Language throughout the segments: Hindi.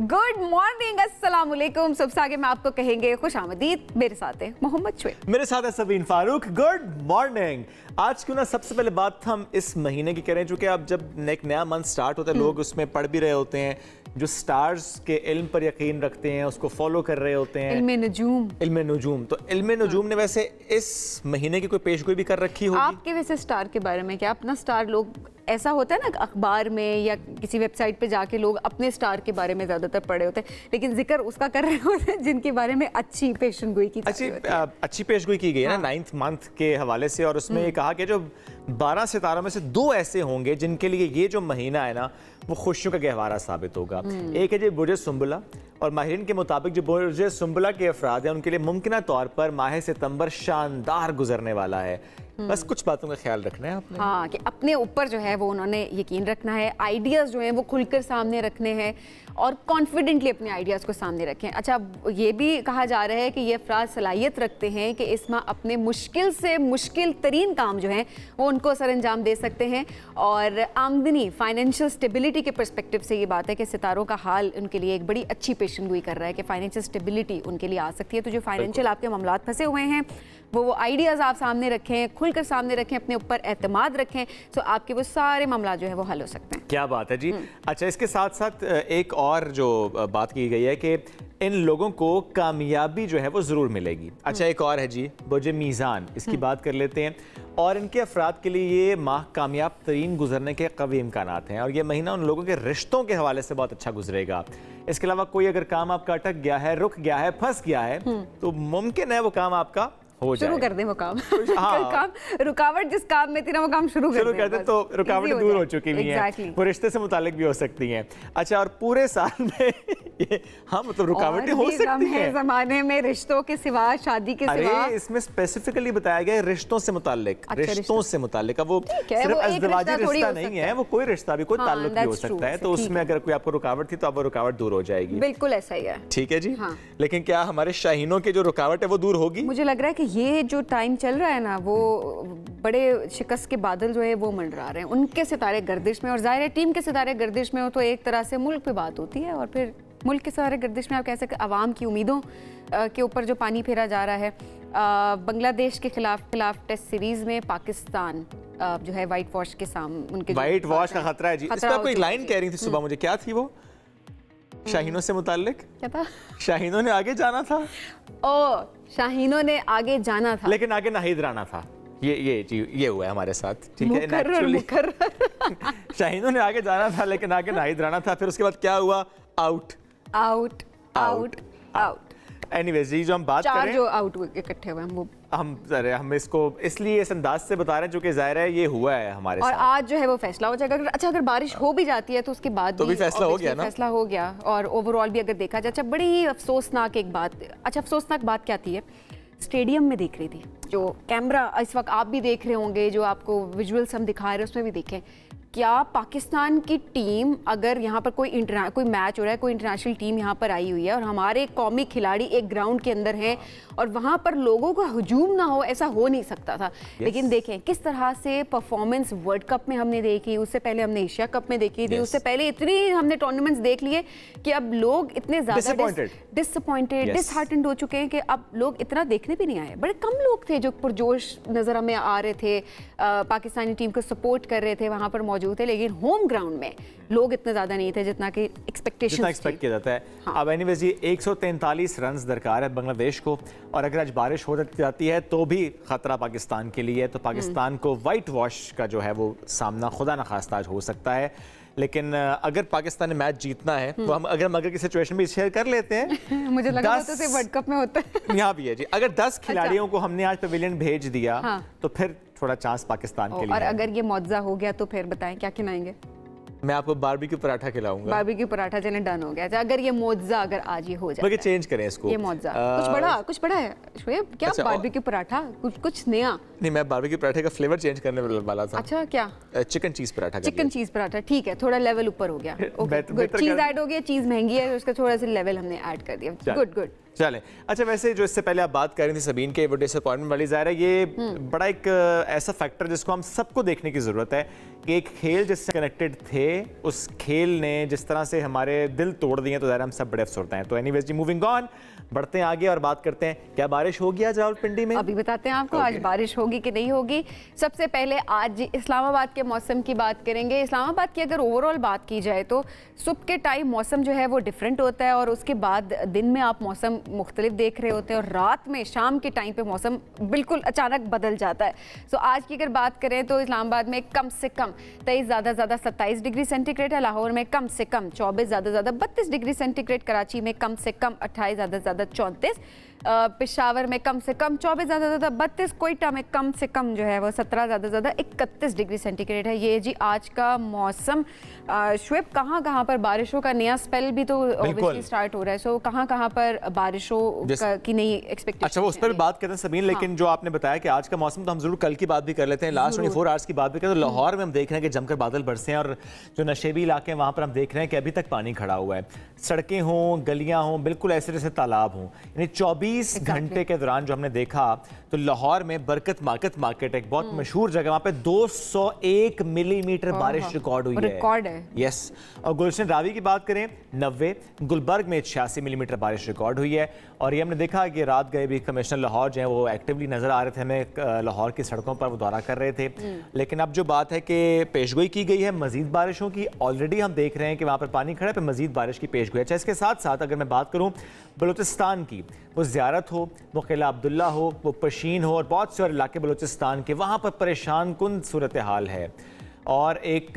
गुड मॉर्निंग, अस्सलाम वालेकुम। सबसे आगे मैं आपको कहेंगे खुश आमदीद। मेरे साथ है मोहम्मद शुएब, मेरे साथ है सबीन फारूक। Good morning. आज क्यों ना सबसे पहले बात हम इस महीने की करें, चूंकि अब जब एक नया मंथ स्टार्ट होता है लोग उसमें पढ़ भी रहे होते हैं, जो स्टार्स के इल्म पर यकीन रखते हैं उसको फॉलो कर रहे होते हैं, इल्म नजूम। तो इल्म नजूम ने वैसे इस महीने की कोई पेशगोई भी कर रखी होगी आपके वैसे स्टार के बारे में? क्या अपना स्टार लोग, ऐसा होता है ना अखबार में या किसी वेबसाइट पे जाके लोग अपने स्टार के बारे में ज्यादातर पढ़े होते हैं, लेकिन जिक्र उसका कर रहे होते हैं जिनके बारे में अच्छी पेशगोई की अच्छी पेशगोई की गई है ना 9th मंथ के हवाले से। और उसमें ये कहा कि जो 12 सितारों में से 2 ऐसे होंगे जिनके लिए ये जो महीना है ना वो खुशियों का गहवारा साबित होगा। एक है जी बुर्ज सुंबला, और माहिरीन के मुताबिक जो बुर्ज सुंबला के अफराद हैं उनके लिए मुमकिन तौर पर माह सितंबर शानदार गुजरने वाला है। बस कुछ बातों का ख्याल रखना है आपने। हाँ, कि अपने ऊपर जो है वो उन्होंने यकीन रखना है, आइडियाज़ जो हैं वो खुलकर सामने रखने हैं और कॉन्फिडेंटली अपने आइडियाज़ को सामने रखें। अच्छा, ये भी कहा जा रहा है कि ये अफराद सलाहियत रखते हैं कि इस माह अपने मुश्किल से मुश्किल तरीन काम जो हैं वो उनको सर अंजाम दे सकते हैं। और आमदनी, फाइनेंशियल स्टेबिलिटी के पर्सपेक्टिव से ये बात है कि सितारों का हाल उनके लिए एक बड़ी अच्छी पेशगोई कर रहा है कि फाइनेंशियल स्टेबिलिटी उनके लिए आ सकती है। तो जो फाइनेंशियल आपके मामलात फंसे हुए हैं वो आइडियाज़ आप सामने रखें, खुलकर सामने रखें, अपने ऊपर एतमाद रखें, तो आपके वो सारे मामला जो है वो हल हो सकते हैं। क्या बात है जी। अच्छा, इसके साथ साथ एक और जो बात की गई है कि इन लोगों को कामयाबी जो है वो ज़रूर मिलेगी। अच्छा, एक और है जी बुर्ज मीज़ान, इसकी बात कर लेते हैं। और इनके अफराद के लिए ये माह कामयाब तरीन गुजरने के कवी इम्कानात हैं और ये महीना उन लोगों के रिश्तों के हवाले से बहुत अच्छा गुजरेगा। इसके अलावा कोई अगर काम आपका अटक गया है, रुक गया है, फंस गया है, तो मुमकिन है वो काम आपका शुरू कर दें वो काम। हाँ। काम रुकावट जिस काम में थी ना वो काम शुरू कर दें तो रुकावटें दूर हो चुकी हुई हैं। वो रिश्ते से मुतालिक भी हो सकती हैं। अच्छा, और पूरे साल में ये हाँ मतलब रुकावटें हो सकती हैं ज़माने में रिश्तों के सिवा, शादी के सिवा। इसमें स्पेसिफिकली बताया गया है रिश्तों से मुतालिक। रिश्तों से मुतालिक, अब वो सिर्फ अज़दवाजी रिश्ता नहीं है, वो कोई रिश्ता भी, कोई ताल्लुक भी हो सकता है। तो उसमें अगर कोई आपको रुकावट थी तो अब वो रुकावट दूर हो जाएगी। बिल्कुल ऐसा ही है। ठीक है जी। लेकिन क्या हमारे शाहीनों की जो रुकावट है वो दूर होगी? मुझे लग रहा है कि ये जो टाइम चल रहा है ना वो बड़े शिकस्त के बादल जो है वो मंडरा रहे हैं, उनके सितारे गर्दिश में। और जाहिर है टीम के सितारे गर्दिश में हो तो एक तरह से मुल्क पे बात होती है, और फिर मुल्क के सितारे गर्दिश में आप कह सकते हैं आवाम की उम्मीदों के ऊपर जो पानी फेरा जा रहा है। बांग्लादेश के खिलाफ टेस्ट सीरीज में पाकिस्तान जो है वाइट वॉश के सामने, उनके वाइट वॉश का खतरा है जी। इस पर कोई लाइन कह रही थी सुबह मुझे, क्या थी वो शाहीनों से मुताल्लिक? क्या था? शाहीनों ने आगे जाना था। ओ, शाहीनों ने आगे जाना था लेकिन आगे नाहिद राना था। ये हुआ है हमारे साथ। ठीक है, नेचुरली शाहीनों ने आगे जाना था लेकिन आगे नाहिद राना था। फिर उसके बाद क्या हुआ? Out out out out. Anyways, जो हम बात करें, जो आउट इकट्ठे हुए वो हम इसको इसलिए इस अंदाज से बता रहे हैं क्योंकि जाहिर है ये हुआ है हमारे साथ। और आज जो है वो फैसला हो जाएगा। अच्छा, अगर बारिश हो भी जाती है तो उसके बाद तो भी फैसला हो गया ना? फैसला हो गया। और ओवरऑल भी अगर देखा जाए, अच्छा बड़ी ही अफसोसनाक एक बात, अच्छा अफसोसनाक बात क्या थी है, स्टेडियम में देख रही थी, जो कैमरा इस वक्त आप भी देख रहे होंगे, जो आपको विजुअल्स हम दिखा रहे हैं उसमें भी देखें, क्या पाकिस्तान की टीम अगर यहाँ पर कोई मैच हो रहा है, कोई इंटरनेशनल टीम यहाँ पर आई हुई है और हमारे कौमी खिलाड़ी एक ग्राउंड के अंदर हैं और वहाँ पर लोगों का हुजूम ना हो, ऐसा हो नहीं सकता था। लेकिन देखें किस तरह से परफॉर्मेंस वर्ल्ड कप में हमने देखी, उससे पहले हमने एशिया कप में देखी थी, उससे पहले इतनी हमने टूर्नामेंट्स देख लिए कि अब लोग इतने ज़्यादा डिसअपॉइंटेड, डिसहार्टेंड हो चुके हैं कि अब लोग इतना देखने भी नहीं आए। बड़े कम लोग थे जो पुरजोश नज़र हमें आ रहे थे, पाकिस्तानी टीम को सपोर्ट कर रहे थे, वहाँ पर मौजूद थे, लेकिन होम ग्राउंड में लोग इतने ज्यादा नहीं थे जितना कि एक्सपेक्ट किया जाता है। हाँ। अब एनीवेज ये 143 रन दरकार है बांग्लादेश को, और अगर आज बारिश हो जाती है तो भी खतरा पाकिस्तान के लिए है। तो पाकिस्तान को वाइट वॉश का जो है वो सामना खुदा न खास्ता हो सकता है। लेकिन अगर पाकिस्तान ने मैच जीतना है तो हम अगर की सिचुएशन भी शेयर कर लेते हैं। मुझे लगा था तो वर्ल्ड कप में होता है। यहाँ भी है जी, अगर 10 खिलाड़ियों को हमने आज पवेलियन भेज दिया तो फिर थोड़ा चांस पाकिस्तान के लिए। और अगर ये मौजज़ा हो गया तो फिर बताएं क्या खिलाएंगे? मैं आपको बारबेक्यू पराठा खिलाऊंगा। बारबेक्यू पराठा चले, डन हो गया। अगर ये मौजज़ा अगर आज ये हो जाए, बाकी चेंज करें इसको, ये मौजज़ा कुछ बड़ा है शुएब, क्या बारबेक्यू पराठा कुछ नया नहीं। मैं बारबेक्यू पराठे का फ्लेवर चेंज करने वाला था। अच्छा, क्या? Chicken cheese paratha. Chicken cheese paratha, ठीक है, थोड़ा लेवल ऊपर हो गया। चीज ऐड हो गया, चीज महंगी है, उसका थोड़ा सा लेवल हमने ऐड कर दिया। गुड। चलें। अच्छा, वैसे जो इससे पहले आप बात कर रही थी सबीन के वो डिसअपॉइंटमेंट वाली, ज़ाहिर है ये बड़ा एक ऐसा फैक्टर जिसको हम सबको देखने की ज़रूरत है कि एक खेल जिससे कनेक्टेड थे, उस खेल ने जिस तरह से हमारे दिल तोड़ दिए, तो ज़ाहिर हम सब बड़े अफसरदा हैं। तो एनीवेज जी, मूविंग ऑन, बढ़ते हैं आगे और बात करते हैं क्या बारिश होगी आज रावलपिंडी में? अभी बताते हैं आपको आज बारिश होगी कि नहीं होगी। सबसे पहले आज इस्लामाबाद के मौसम की बात करेंगे। इस्लामाबाद की अगर ओवरऑल बात की जाए तो सुबह के टाइम मौसम जो है वो डिफरेंट होता है और उसके बाद दिन में आप मौसम मुख्तलिफ देख रहे होते हैं और रात में शाम के टाइम पे मौसम बिल्कुल अचानक बदल जाता है। सो आज की अगर बात करें तो इस्लामाबाद में कम से कम 23, ज़्यादा 27 डिग्री सेंटीग्रेड है। लाहौर में कम से कम 24, ज़्यादा 32 डिग्री सेंटीग्रेड। कराची में कम से कम 28, ज़्यादा 34। पेशावर में कम से कम 24, ज़्यादा 32। कोयटा में कम से कम जो है वो 17, ज़्यादा 31 डिग्री सेंटीग्रेड है। ये जी आज का मौसम। शुएब, कहाँ पर बारिशों का नया स्पेल भी तो ऑब्वियसली स्टार्ट हो रहा है। सो कहाँ पर बारिशों की नई एक्सपेक्टेशन? अच्छा, वो उस पर भी बात करते हैं सबीन, लेकिन जो आपने बताया कि आज का मौसम, तो हम जरूर कल की बात भी कर लेते हैं। लास्ट 24 आवर्स की बात भी करें तो लाहौर में हम देख रहे हैं कि जमकर बादल बरसे हैं और जो नशेबी इलाके हैं वहाँ पर हम देख रहे हैं कि अभी तक पानी खड़ा हुआ है। सड़कें हों, गलियाँ हों, बिल्कुल ऐसे जैसे तालाब हों। यानी 24 घंटे के दौरान जो हमने देखा तो लाहौर में बरकत मार्केट एक बहुत मशहूर जगह, वहाँ पे 201 मिलीमीटर बारिश रिकॉर्ड हुई है। रिकॉर्ड है, यस। और गुलशन रावी की बात करें 90, गुलबर्ग में 86 मिलीमीटर बारिश रिकॉर्ड हुई है। और ये हमने देखा कि रात गए भी कमिश्नर लाहौर जो है वो एक्टिवली नजर आ रहे थे हमें लाहौर की सड़कों पर, वो दौरा कर रहे थे। लेकिन अब जो बात है कि पेशगोई की गई है मजीद बारिशों की, ऑलरेडी हम देख रहे हैं कि वहाँ पर पानी खड़ा है, पर मजीद बारिश की पेशगोई। अच्छा, इसके साथ साथ अगर मैं बात करूँ बलूचिस्तान की, वो ज़ियारत हो, वो किला अब्दुल्ला हो, वो पशीन हो और बहुत से और इलाके बलूचिस्तान के, वहाँ पर परेशान कुन सूरत हाल है। और एक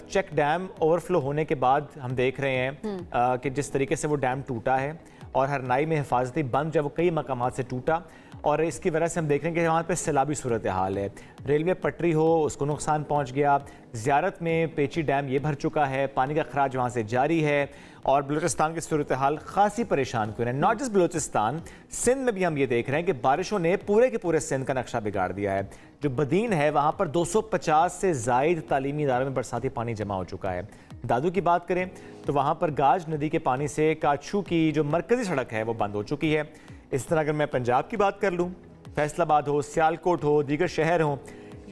चेक डैम ओवरफ्लो होने के बाद हम देख रहे हैं कि जिस तरीके से वो डैम टूटा है और हरनाई में हिफाजती बंद जब वो कई मकामात से टूटा, और इसकी वजह से हम देख रहे हैं कि वहाँ पे सैलाबी सूरत हाल है। रेलवे पटरी हो, उसको नुकसान पहुँच गया। ज़ियारत में पेची डैम ये भर चुका है, पानी का खराज वहाँ से जारी है और बलूचिस्तान की सूरत हाल खासी परेशान क्यों है। नॉट जस्ट बलूचिस्तान, सिंध में भी हम ये देख रहे हैं कि बारिशों ने पूरे के पूरे सिंध का नक्शा बिगाड़ दिया है। जो बदीन है वहाँ पर 250 से ज़ायद तालीमी इदारों में बरसाती पानी जमा हो चुका है। दादू की बात करें तो वहाँ पर गाज नदी के पानी से काछू की जो मरकजी सड़क है वो बंद हो चुकी है। इस तरह अगर मैं पंजाब की बात कर लूँ, फैसलाबाद हो, सियालकोट हो, दीगर शहर हों,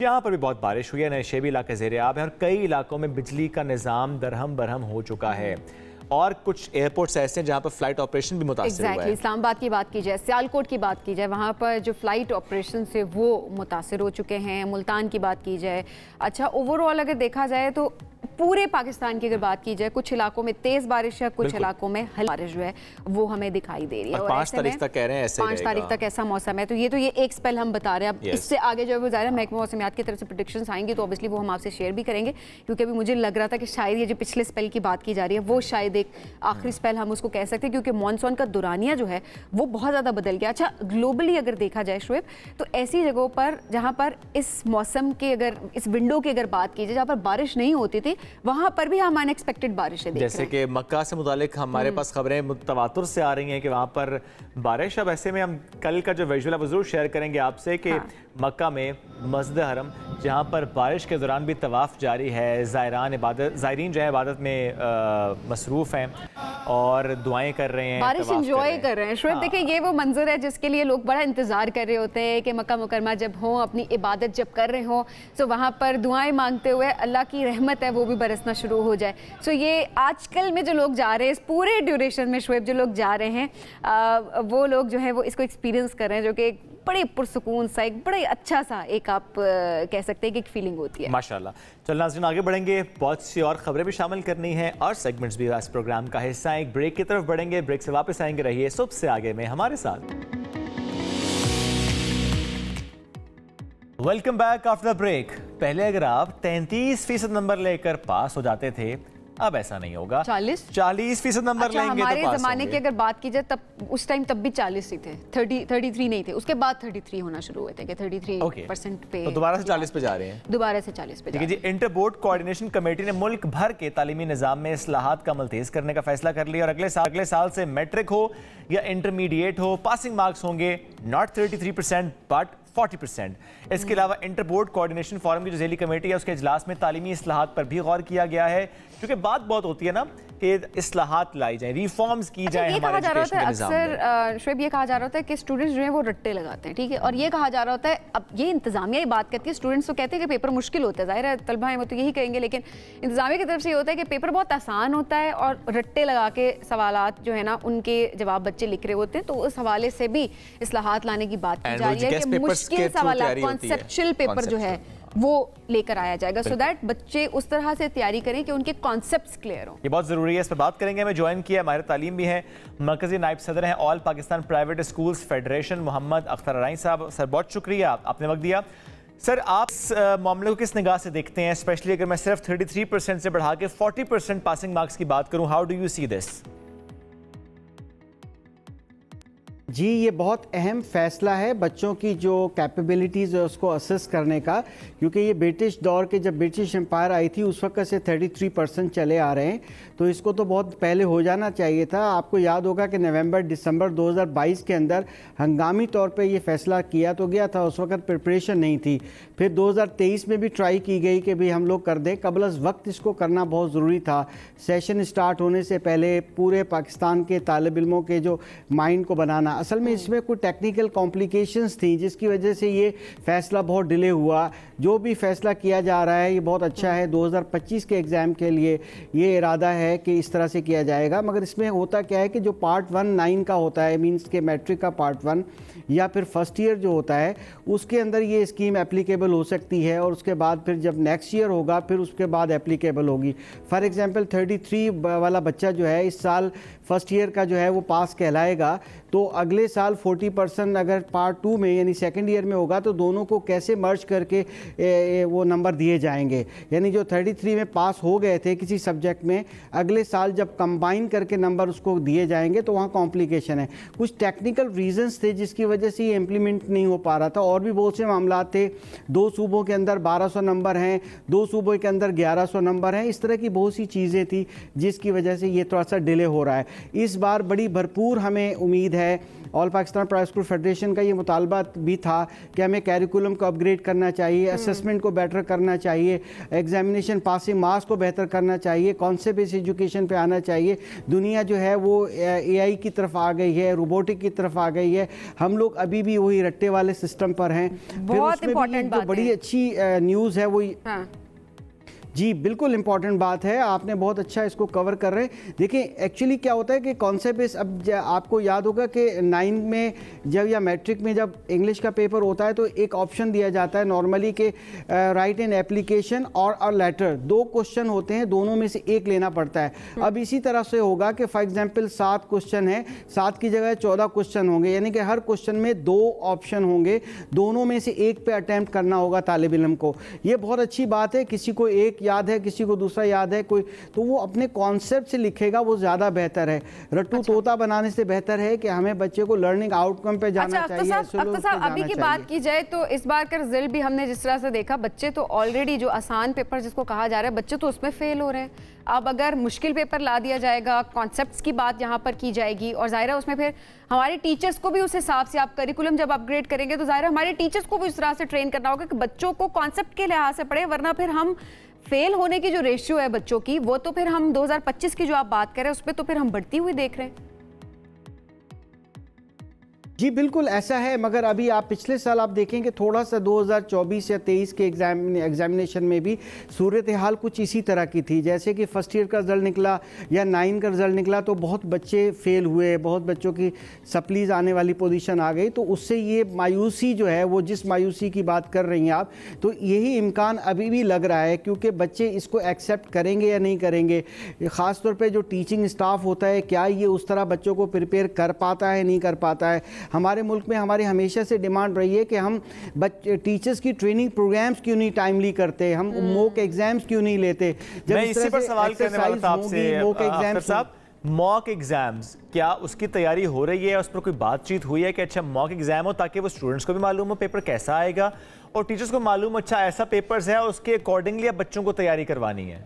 यहाँ पर भी बहुत बारिश हुई है। नशेबी इलाके ज़ेरे आब हैं और कई इलाकों में बिजली का निज़ाम दरहम बरहम हो चुका है और कुछ एयरपोर्ट्स ऐसे हैं जहाँ पर फ्लाइट ऑपरेशन भी मुतासिर हुआ है। इस्लामाबाद की बात की जाए, सियालकोट की बात की जाए, वहाँ पर जो फ्लाइट ऑपरेशन से वो मुतासिर हो चुके हैं। मुल्तान की बात की जाए, अच्छा ओवरऑल अगर देखा जाए तो पूरे पाकिस्तान की अगर बात की जाए, कुछ इलाकों में तेज बारिश है, कुछ इलाकों में हल्की बारिश जो है वो हमें दिखाई दे रही है। और 5 तारीख तक कह रहे हैं ऐसे 5 तारीख तक ऐसा मौसम है। तो ये एक स्पेल हम बता रहे हैं। अब इससे आगे जो है वो ज़ाहिर है महकमा मौसमियात की तरफ से प्रेडिक्शंस आएंगी तो ऑब्वियसली वो हम आपसे शेयर भी करेंगे, क्योंकि अभी मुझे लग रहा था कि शायद ये जो पिछले स्पेल की बात की जा रही है वो शायद एक आखिरी स्पेल हम उसको कह सकते हैं, क्योंकि मॉनसून का दुरानिया जो है वो बहुत ज़्यादा बदल गया। अच्छा, ग्लोबली अगर देखा जाए शुएब, तो ऐसी जगहों पर जहाँ पर इस मौसम के अगर इस विंडो की अगर बात की जाए जहाँ पर बारिश नहीं होती थी, वहाँ पर भी हम अनएक्सपेक्टेड बारिशें देख रहे हैं। जैसे कि मक्का से मुतालिक हमारे पास खबरें मुतवातर से आ रही हैं कि वहाँ पर बारिश। अब ऐसे में हम कल का जो विजुअल है वो जरूर शेयर करेंगे आपसे कि मक्का में मस्जिद हरम जहाँ पर बारिश के दौरान भी तवाफ जारी है, ज़ायरीन जो है इबादत में मसरूफ़ हैं और दुआएं कर रहे हैं, बारिश एंजॉय कर रहे हैं। शुएब देखिए, ये वो मंजर है जिसके लिए लोग बड़ा इंतजार कर रहे होते हैं कि मक्का मुकरमा जब हों, अपनी इबादत जब कर रहे हों, तो वहाँ पर दुआएं मांगते हुए अल्लाह की रहमत है वो भी बरसना शुरू हो जाए। सो ये आजकल में जो लोग जा रहे हैं, इस पूरे ड्यूरेशन में शुएब जो लोग जा रहे हैं वो लोग जो है वो इसको एक्सपीरियंस कर रहे हैं, जो कि बड़े पुरसुकून सा, एक बड़े अच्छा सा एक आप कह सकते हैं कि एक फीलिंग होती है। माशाल्लाह। चल नाज़रीन, आगे बढ़ेंगे, बहुत सी और खबरें भी शामिल करनी है और सेगमेंट्स भी इस प्रोग्राम का हिस्सा है। एक ब्रेक की तरफ बढ़ेंगे, ब्रेक से वापस आएंगे, रहिए सुबह से आगे में हमारे साथ। Welcome back after the break. पहले अगर आप 33% नंबर लेकर पास हो जाते थे, अब ऐसा नहीं होगा। 40% नंबर लेंगे हमारे तो पास जमाने की अगर बात की जाए तब उस टाइम तब भी 40 ही थे, 33 नहीं थे। उसके बाद 33 होना शुरू हुए थे कि 33% पे, तो दोबारा से 40 पे जा रहे हैं। दोबारा से 40 पे। ठीक है जी। इंटर बोर्ड कोऑर्डिनेशन कमेटी ने मुल्क भर के तालीमी निज़ाम में इस्लाहात का अमल तेज करने का फैसला कर लिया और अगले साल से मैट्रिक हो या इंटरमीडिएट हो, पासिंग मार्क्स होंगे नॉट 33% बट 40%। इसके अलावा इंटर बोर्ड कोऑर्डिनेशन फोरम की जो ज़ेली कमेटी है उसके इजलास में तालीमी इस्लाहात पर भी गौर किया गया है, क्योंकि बात बहुत होती है ना कि इस्लाहात लाई जाए, रिफॉर्म्स की जाए हमारे एजुकेशन के निज़ाम में। अक्सर शुएब ये कहा जा रहा होता है कि स्टूडेंट्स जो हैं वो रट्टे लगाते हैं, ठीक है, और ये कहा जा रहा होता है, अब ये इंतजामिया ही बात करती है, स्टूडेंट्स तो कहते हैं कि पेपर मुश्किल होता है, जाहिर है तलबा हैं वो तो यही कहेंगे, लेकिन इंतजामिया की तरफ से ये होता है कि पेपर बहुत आसान होता है और रट्टे लगा के सवालात जो है ना उनके जवाब बच्चे लिख रहे होते हैं, तो उस हवाले से भी इस्लाहात लाने की बात की जा रही है कि मुश्किल सवालात, कॉन्सेप्चुअल पेपर जो है वो लेकर आया जाएगा, सो दैट बच्चे उस तरह से तैयारी करें कि उनके कॉन्सेप्ट्स क्लियर हो। ये बहुत ज़रूरी है, इस पर बात करेंगे। हमें ज्वाइन किया माहिर तालीम भी हैं, मरकजी नायब सदर हैं all Pakistan private schools federation, Mohammad Akhtar Arai साहब। सर बहुत शुक्रिया, आपने वक्त दिया। सर आप इस मामले को किस निगाह से देखते हैं, स्पेशली अगर मैं सिर्फ 33% से बढ़ा के 40% पासिंग मार्क्स की बात करूँ, how do you see this? जी, ये बहुत अहम फैसला है बच्चों की जो कैपेबिलिटीज़ है उसको असेस करने का, क्योंकि ये ब्रिटिश दौर के जब ब्रिटिश एम्पायर आई थी उस वक्त से 33% चले आ रहे हैं, तो इसको तो बहुत पहले हो जाना चाहिए था। आपको याद होगा कि नवंबर दिसंबर 2022 के अंदर हंगामी तौर पे ये फैसला किया तो गया था, उस वक्त प्रिपरेशन नहीं थी। फिर 2023 में भी ट्राई की गई कि भाई हम लोग कर दें, कबल अज़ वक्त इसको करना बहुत ज़रूरी था। सेशन स्टार्ट होने से पहले पूरे पाकिस्तान के तालिब इल्मों के जो माइंड को बनाना, असल में इसमें कुछ टेक्निकल कॉम्प्लिकेशंस थी जिसकी वजह से ये फैसला बहुत डिले हुआ। जो भी फैसला किया जा रहा है ये बहुत अच्छा है। 2025 के एग्ज़ाम के लिए ये इरादा है कि इस तरह से किया जाएगा, मगर इसमें होता क्या है कि जो पार्ट 1 9 का होता है, मींस के मैट्रिक का पार्ट 1 या फिर फर्स्ट ईयर जो होता है, उसके अंदर ये स्कीम एप्लीकेबल हो सकती है, और उसके बाद फिर जब नेक्स्ट ईयर होगा फिर उसके बाद एप्लीकेबल होगी। फॉर एग्जांपल 33 वाला बच्चा जो है इस साल फर्स्ट ईयर का जो है वो पास कहलाएगा, तो अगले साल 40% अगर पार्ट 2 में यानी सेकंड ईयर में होगा तो दोनों को कैसे मर्ज करके वो नंबर दिए जाएंगे। यानी जो 33 में पास हो गए थे किसी सब्जेक्ट में, अगले साल जब कंबाइन करके नंबर उसको दिए जाएंगे तो वहाँ कॉम्प्लिकेशन है। कुछ टेक्निकल रीजंस थे जिसकी वजह से ये इम्प्लीमेंट नहीं हो पा रहा था, और भी बहुत से मामला थे। 2 सूबों के अंदर 1200 नंबर हैं, 2 सूबों के अंदर 1100 नंबर हैं, इस तरह की बहुत सी चीज़ें थी जिसकी वजह से ये थोड़ा सा डिले हो रहा है। इस बार बड़ी भरपूर हमें उम्मीद है। All Pakistan private school federation का ये मुतालबा भी था कि हमें कैरिकुलम को अपग्रेड करना चाहिए, असेसमेंट को बेटर करना चाहिए, एग्जामिनेशन पासिंग मार्क्स को बेहतर करना चाहिए, कॉन्सेप्ट बेस्ड एजुकेशन पे आना चाहिए। दुनिया जो है वो AI की तरफ आ गई है, रोबोटिक की तरफ आ गई है, हम लोग अभी भी वही रट्टे वाले सिस्टम पर हैं। बहुत इंपॉर्टेंट बात है, बड़ी अच्छी न्यूज़ है वो। हाँ। जी बिल्कुल इंपॉर्टेंट बात है, आपने बहुत अच्छा इसको कवर कर रहे हैं। देखिए एक्चुअली क्या होता है कि कॉन्सेप्ट बेस, अब आपको याद होगा कि 9 में जब या मैट्रिक में जब इंग्लिश का पेपर होता है तो एक ऑप्शन दिया जाता है नॉर्मली के राइट एन एप्लीकेशन और लेटर, 2 क्वेश्चन होते हैं, दोनों में से एक लेना पड़ता है। अब इसी तरह से होगा कि फॉर एग्जाम्पल 7 क्वेश्चन है, 7 की जगह 14 क्वेश्चन होंगे, यानी कि हर क्वेश्चन में 2 ऑप्शन होंगे, दोनों में से एक पे अटैम्प्ट करना होगा तालिब इल्म को। ये बहुत अच्छी बात है, किसी को एक याद है किसी को दूसरा याद है, कोई तो वो अपने कॉन्सेप्ट से लिखेगा, वो ज़्यादा बेहतर है। रट्टू तोता बनाने से बेहतर है कि हमें बच्चे को लर्निंग आउटकम पे जाना चाहिए। अख्तर साहब अभी की बात की जाए तो इस बार का रिजल्ट भी हमने जिस तरह से देखा, बच्चे तो ऑलरेडी जो आसान पेपर जिसको कहा जा रहा है बच्चे तो उसमें फेल हो रहे हैं। अब अगर मुश्किल पेपर ला दिया जाएगा, कॉन्सेप्ट्स की बात यहाँ पर की जाएगी, और ज़ाहिर है उसमें फिर हमारे टीचर्स को भी उस हिसाब से, आप करिकुलम जब अपग्रेड करेंगे तो ज़ाहिर है हमारे टीचर्स को भी उस तरह से ट्रेन करना होगा कि बच्चों को कॉन्सेप्ट के लिहाज से पढ़े, वरना फिर हम फेल होने की जो रेशियो है बच्चों की, वो तो फिर हम 2025 की जो आप बात कर रहे हैं उस पर तो फिर हम बढ़ती हुई देख रहे हैं। जी बिल्कुल ऐसा है, मगर अभी आप पिछले साल आप देखेंगे थोड़ा सा 2024 या 23 के एग्जामिनेशन में भी सूरत हाल कुछ इसी तरह की थी। जैसे कि फर्स्ट ईयर का रिजल्ट निकला या 9 का रिजल्ट निकला तो बहुत बच्चे फेल हुए, बहुत बच्चों की सप्लीज आने वाली पोजीशन आ गई, तो उससे ये मायूसी जो है, वो जिस मायूसी की बात कर रही हैं आप, तो यही इम्कान अभी भी लग रहा है, क्योंकि बच्चे इसको एक्सेप्ट करेंगे या नहीं करेंगे। ख़ास तौर पर जो टीचिंग स्टाफ होता है, क्या ये उस तरह बच्चों को प्रिपेयर कर पाता है, नहीं कर पाता है। हमारे मुल्क में हमारी हमेशा से डिमांड रही है कि हम टीचर्स की ट्रेनिंग प्रोग्राम्स क्यों नहीं टाइमली करते, हम मॉक एग्जाम्स क्यों नहीं लेते। जब मैं इसी पर सवाल करने वाला था आपसे अख्तर साहब, मॉक एग्जाम्स क्या उसकी तैयारी हो रही है, उस पर कोई बातचीत हुई है कि अच्छा मॉक एग्जाम हो ताकि वो स्टूडेंट्स को भी मालूम हो पेपर कैसा आएगा, और टीचर्स को मालूम अच्छा ऐसा पेपर्स है, उसके अकॉर्डिंगली अब बच्चों को तैयारी करवानी है?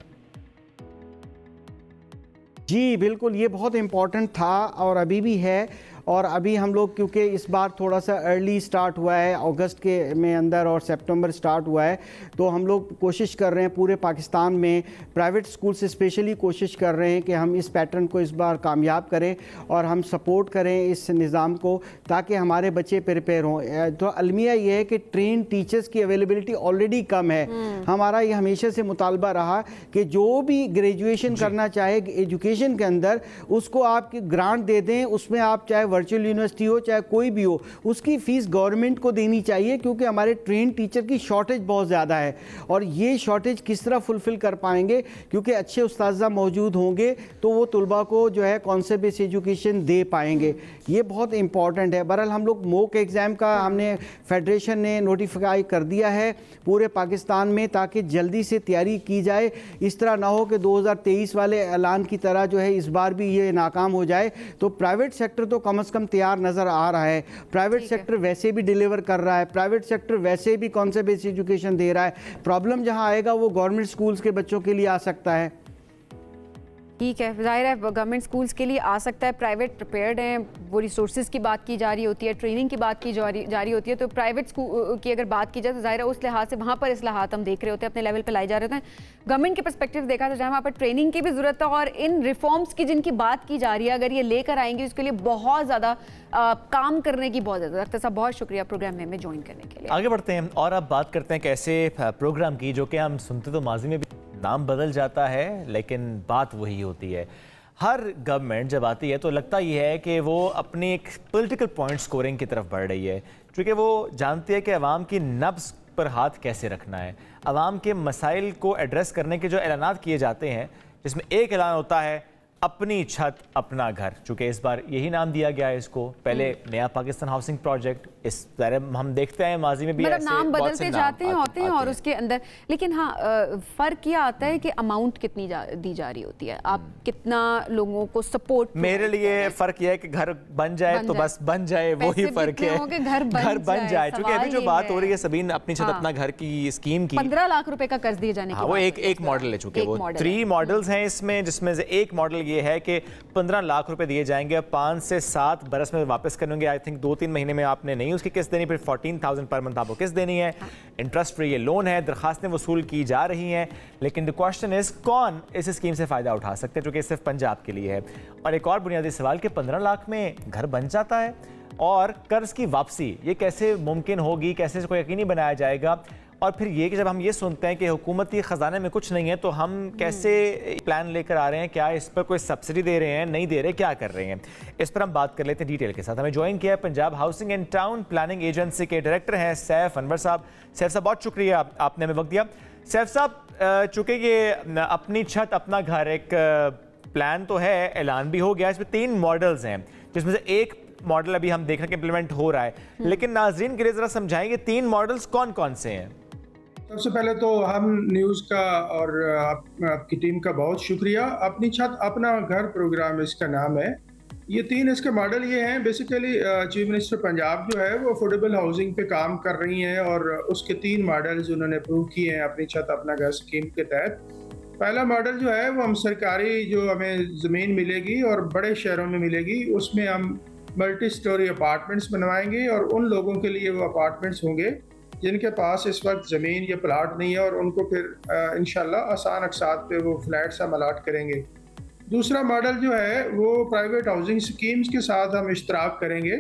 जी बिल्कुल, ये बहुत इम्पोर्टेंट था और अभी भी है। और अभी हम लोग क्योंकि इस बार थोड़ा सा अर्ली स्टार्ट हुआ है, अगस्त के में अंदर और सितंबर स्टार्ट हुआ है, तो हम लोग कोशिश कर रहे हैं पूरे पाकिस्तान में प्राइवेट स्कूल से स्पेशली कोशिश कर रहे हैं कि हम इस पैटर्न को इस बार कामयाब करें और हम सपोर्ट करें इस निज़ाम को ताकि हमारे बच्चे प्रिपेयर हों। तो अलमिया ये है कि ट्रेन टीचर्स की अवेलेबिलिटी ऑलरेडी कम है। हमारा ये हमेशा से मुतालबा रहा कि जो भी ग्रेजुएशन करना चाहे एजुकेशन के अंदर उसको आप ग्रांट दे दें, उसमें आप चाहे वर्चुअल यूनिवर्सिटी हो चाहे कोई भी हो, उसकी फ़ीस गवर्नमेंट को देनी चाहिए क्योंकि हमारे ट्रेन टीचर की शॉर्टेज बहुत ज़्यादा है। और ये शॉर्टेज किस तरह फुलफ़िल कर पाएंगे, क्योंकि अच्छे उस्ताज़ा मौजूद होंगे तो वो तुलबा को जो है कॉन्सेप्ट बेस्ड एजुकेशन दे पाएंगे। ये बहुत इंपॉर्टेंट है। बहरहाल हम लोग मॉक एग्ज़ाम का हमने फेडरेशन ने नोटिफाई कर दिया है पूरे पाकिस्तान में ताकि जल्दी से तैयारी की जाए। इस तरह ना हो कि 2023 वाले ऐलान की तरह जो है इस बार भी ये नाकाम हो जाए। तो प्राइवेट सेक्टर तो कम से कम तैयार नज़र आ रहा है, प्राइवेट सेक्टर वैसे भी डिलीवर कर रहा है, प्राइवेट सेक्टर वैसे भी कॉन्सेप्ट बेस्ड एजुकेशन दे रहा है। प्रॉब्लम जहाँ आएगा वो गवर्नमेंट स्कूल्स के बच्चों के लिए आ सकता है। ठीक है, ज़ाहिर है गवर्नमेंट स्कूल्स के लिए आ सकता है, प्राइवेट प्रिपेयर्ड हैं, वो रिसोर्सेज की बात की जा रही होती है, ट्रेनिंग की बात की जा रही होती है। तो प्राइवेट स्कूल की अगर बात की जाए तो ज़ाहिर है उस लिहाज से वहाँ पर इस्लाहात हम देख रहे होते हैं, अपने लेवल पर लाए जा रहे होते हैं। गवर्नमेंट के पर्सपेक्टिव देखा तो जहाँ वहाँ पर ट्रेनिंग की भी ज़रूरत है और इन रिफॉर्म्स की जिनकी बात की जा रही है अगर ये लेकर आएंगे उसके लिए बहुत ज़्यादा काम करने की बहुत ज़्यादा ज़रूरत है। बहुत शुक्रिया प्रोग्राम में ज्वाइन करने के लिए। आगे बढ़ते हैं और अब बात करते हैं कैसे प्रोग्राम की, जो कि हम सुनते तो माजी में भी नाम बदल जाता है लेकिन बात वही होती है। हर गवर्नमेंट जब आती है तो लगता ही है कि वो अपनी एक पॉलिटिकल पॉइंट स्कोरिंग की तरफ बढ़ रही है, क्योंकि वो जानती है कि अवाम की नब्ज़ पर हाथ कैसे रखना है। अवाम के मसाइल को एड्रेस करने के जो ऐलानात किए जाते हैं, जिसमें एक ऐलान होता है अपनी छत अपना घर, चूँकि इस बार यही नाम दिया गया है इसको। पहले नया पाकिस्तान हाउसिंग प्रोजेक्ट, इस तरह हम देखते हैं माजी में भी ऐसे नाम बदलते जाते हैं होते हैं और उसके अंदर, लेकिन हाँ फ़र्क यह आता है कि अमाउंट कितनी दी जा रही होती है, आप कितना लोगों को सपोर्ट। मेरे लिए फ़र्क यह है कि घर बन जाए तो बस बन जाए, वही फ़र्क है, घर बन जाए। क्योंकि अभी जो बात हो रही है सबीन अपनी छत अपना घर की स्कीम की, 15 लाख रुपए का कर्ज दिए जाने की, वो एक मॉडल है, चूंकि वो 3 मॉडल्स हैं इसमें, जिसमें से एक मॉडल ये है कि 15 लाख रुपए दिए जाएंगे, 5 से 7 बरस में वापस करेंगे। आई थिंक 2-3 महीने में आपने नहीं उसकी किस्त देनी, फिर 14,000 पर मंथ आपको किस्त देनी है। इंटरेस्ट फ्री ये लोन है, दरखास्तें वसूल की जा रही हैं। लेकिन द क्वेश्चन इज कौन इस स्कीम से फ़ायदा उठा सकते हैं, जो कि सिर्फ पंजाब के लिए है। और एक और बुनियादी सवाल कि 15 लाख में घर बन जाता है और कर्ज की वापसी ये कैसे मुमकिन होगी, कैसे इसको यकीनी बनाया जाएगा। और फिर ये कि जब हम ये सुनते हैं कि हुकूमती ख़जाने में कुछ नहीं है तो हम कैसे प्लान लेकर आ रहे हैं, क्या इस पर कोई सब्सिडी दे रहे हैं, नहीं दे रहे, क्या कर रहे हैं, इस पर हम बात कर लेते हैं डिटेल के साथ। हमें ज्वाइन किया है Punjab housing and town planning agency के डायरेक्टर हैं सैफ अनवर साहब। सैफ साहब बहुत शुक्रिया आपने हमें वक्त दिया। सैफ साहब, चूँकि ये अपनी छत अपना घर एक प्लान तो है, ऐलान भी हो गया, इसमें 3 मॉडल्स हैं जिसमें से एक मॉडल अभी हम देख रहे हैं कि इम्प्लीमेंट हो रहा है, लेकिन नाजरीन के लिए ज़रा समझाएंगे 3 मॉडल्स कौन कौन से हैं। सबसे पहले तो हम न्यूज़ का और आपकी टीम का बहुत शुक्रिया। अपनी छत अपना घर प्रोग्राम इसका नाम है। ये 3 इसके मॉडल ये हैं। बेसिकली चीफ मिनिस्टर पंजाब जो है वो अफोर्डेबल हाउसिंग पे काम कर रही हैं और उसके 3 मॉडल्स उन्होंने अप्रूव किए हैं अपनी छत अपना घर स्कीम के तहत। पहला मॉडल जो है वो हम सरकारी जो हमें ज़मीन मिलेगी और बड़े शहरों में मिलेगी, उसमें हम मल्टी स्टोरी अपार्टमेंट्स बनवाएंगे और उन लोगों के लिए वो अपार्टमेंट्स होंगे जिनके पास इस वक्त ज़मीन या प्लाट नहीं है, और उनको फिर इंशाल्लाह आसान अक़सात पे वो फ्लैट्स हम अलाट करेंगे। दूसरा मॉडल जो है वो प्राइवेट हाउसिंग स्कीम्स के साथ हम इश्तराक करेंगे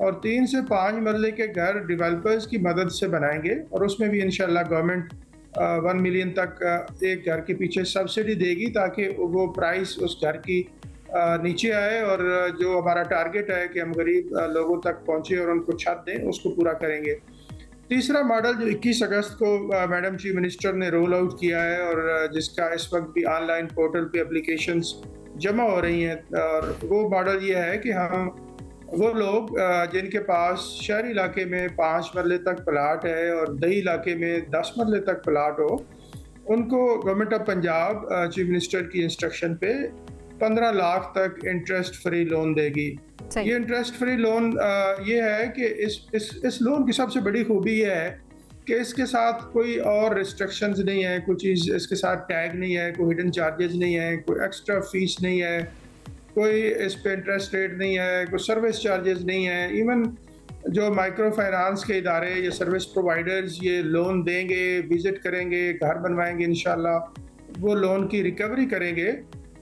और 3 से 5 मरले के घर डेवलपर्स की मदद से बनाएंगे और उसमें भी इंशाल्लाह गवर्नमेंट 1 मिलियन तक एक घर के पीछे सब्सिडी देगी ताकि वो प्राइस उस घर की नीचे आए और जो हमारा टारगेट है कि हम गरीब लोगों तक पहुँचे और उनको छत दें, उसको पूरा करेंगे। तीसरा मॉडल जो 21 अगस्त को मैडम चीफ मिनिस्टर ने रोल आउट किया है और जिसका इस वक्त भी ऑनलाइन पोर्टल पे एप्लीकेशंस जमा हो रही हैं, और वो मॉडल ये है कि हम वो लोग जिनके पास शहरी इलाके में 5 मरले तक प्लाट है और दही इलाके में 10 मरले तक प्लाट हो, उनको government of Punjab chief minister की इंस्ट्रक्शन पे 15 लाख तक इंटरेस्ट फ्री लोन देगी। ये इंटरेस्ट फ्री लोन ये है कि इस लोन की सबसे बड़ी खूबी ये है कि इसके साथ कोई और रिस्ट्रिक्शंस नहीं है, कोई चीज़ इसके साथ टैग नहीं है, कोई हिडन चार्जेस नहीं है, कोई एक्स्ट्रा फीस नहीं है, कोई इस पे इंटरेस्ट रेट नहीं है, कोई सर्विस चार्जेस नहीं है। इवन जो माइक्रो फाइनेंस के इदारे या सर्विस प्रोवाइडर्स ये लोन देंगे, विजिट करेंगे, घर बनवाएंगे, इंशाल्लाह वो लोन की रिकवरी करेंगे,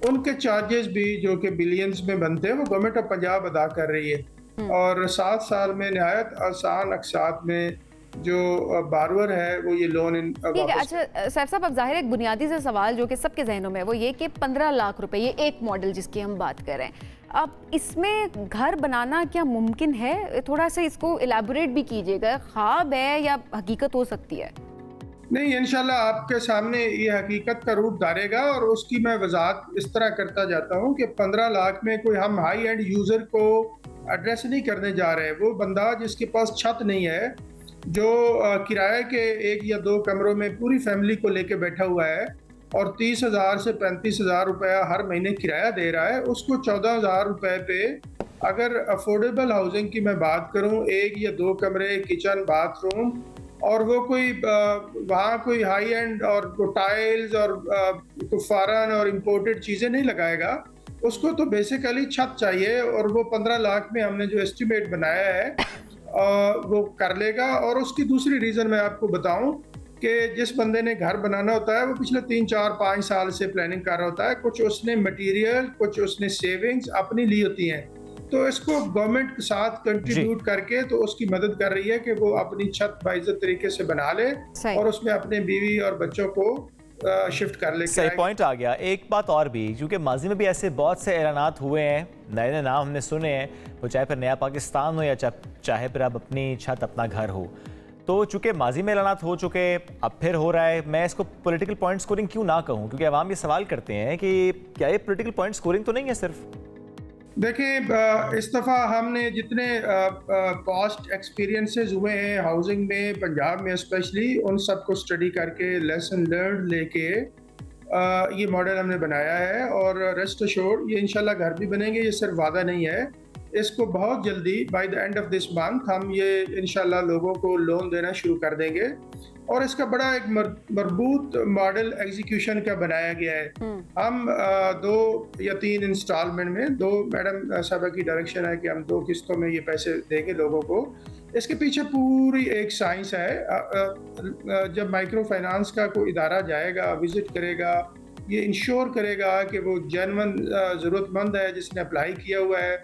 उनके चार्जेस भी जो कि बिलियंस में बनते हैं वो गवर्नमेंट ऑफ पंजाब अदा कर रही है। और 7 साल में नहायत आसान अकसात में जो बारवर है वो ये लोन ठीक है। अच्छा सैफ साहब, अब जाहिर है एक बुनियादी सा सवाल जो कि सबके जहनों में है वो ये कि 15 लाख रुपए ये एक मॉडल जिसकी हम बात कर रहे हैं, अब इसमें घर बनाना क्या मुमकिन है? थोड़ा सा इसको इलेबोरेट भी कीजिएगा, ख्वाब है या हकीकत हो सकती है? नहीं, इंशाल्लाह आपके सामने ये हकीकत का रूप धारेगा और उसकी मैं वजाहत इस तरह करता जाता हूँ कि 15 लाख में कोई हम हाई एंड यूज़र को एड्रेस नहीं करने जा रहे हैं। वो बंदा जिसके पास छत नहीं है, जो किराए के 1 या 2 कमरों में पूरी फैमिली को लेके बैठा हुआ है और 30,000 से 35,000 रुपया हर महीने किराया दे रहा है, उसको 14,000 रुपये पे अगर अफोर्डेबल हाउसिंग की मैं बात करूँ, 1 या 2 कमरे, किचन, बाथरूम, और वो कोई वहाँ कोई हाई एंड और टाइल्स और फॉरेन और इम्पोर्टेड चीज़ें नहीं लगाएगा, उसको तो बेसिकली छत चाहिए। और वो 15 लाख में हमने जो एस्टिमेट बनाया है वो कर लेगा। और उसकी दूसरी रीज़न मैं आपको बताऊं कि जिस बंदे ने घर बनाना होता है वो पिछले 3, 4, 5 साल से प्लानिंग कर रहा होता है, कुछ उसने मटेरियल, कुछ उसने सेविंग्स अपनी ली होती हैं, तो इसको गवर्नमेंट के साथ कंट्रीब्यूट करके तो उसकी मदद कर रही है कि वो अपनी छत बाइज्जत तरीके से बना ले और उसमें अपने बीवी और बच्चों को शिफ्ट कर ले। सही पॉइंट आ गया। एक बात और भी, क्योंकि माजी में भी ऐसे बहुत से ऐलानात हुए हैं, नए नए नाम हमने सुने हैं, वो चाहे फिर नया पाकिस्तान हो या चाहे फिर अब अपनी छत अपना घर हो, तो चूंकि माजी में ऐलानात हो चुके, अब फिर हो रहा है। मैं इसको पॉलिटिकल पॉइंट स्कोरिंग क्यों ना कहूँ, क्योंकि अवाम ये सवाल करते हैं कि क्या ये पॉलिटिकल पॉइंट स्कोरिंग तो नहीं है सिर्फ? देखिए, इस दफ़ा हमने जितने पास्ट एक्सपीरियंसेस हुए हैं हाउसिंग में, पंजाब में स्पेशली, उन सब को स्टडी करके लेसन लर्न लेके ये मॉडल हमने बनाया है। और रेस्ट अश्योर्ड ये इंशाल्लाह घर भी बनेंगे, ये सिर्फ वादा नहीं है। इसको बहुत जल्दी by the end of this month हम ये इंशाल्लाह लोगों को लोन देना शुरू कर देंगे। और इसका बड़ा एक मजबूत मॉडल एग्जीक्यूशन का बनाया गया है। हम 2 या 3 इंस्टॉलमेंट में, 2 मैडम साहबा की डायरेक्शन है कि हम 2 किस्तों में ये पैसे देंगे लोगों को। इसके पीछे पूरी एक साइंस है। जब माइक्रो फाइनेंस का कोई इदारा जाएगा, विजिट करेगा, ये इंश्योर करेगा कि वो जेन्युइन ज़रूरतमंद है जिसने अप्लाई किया हुआ है,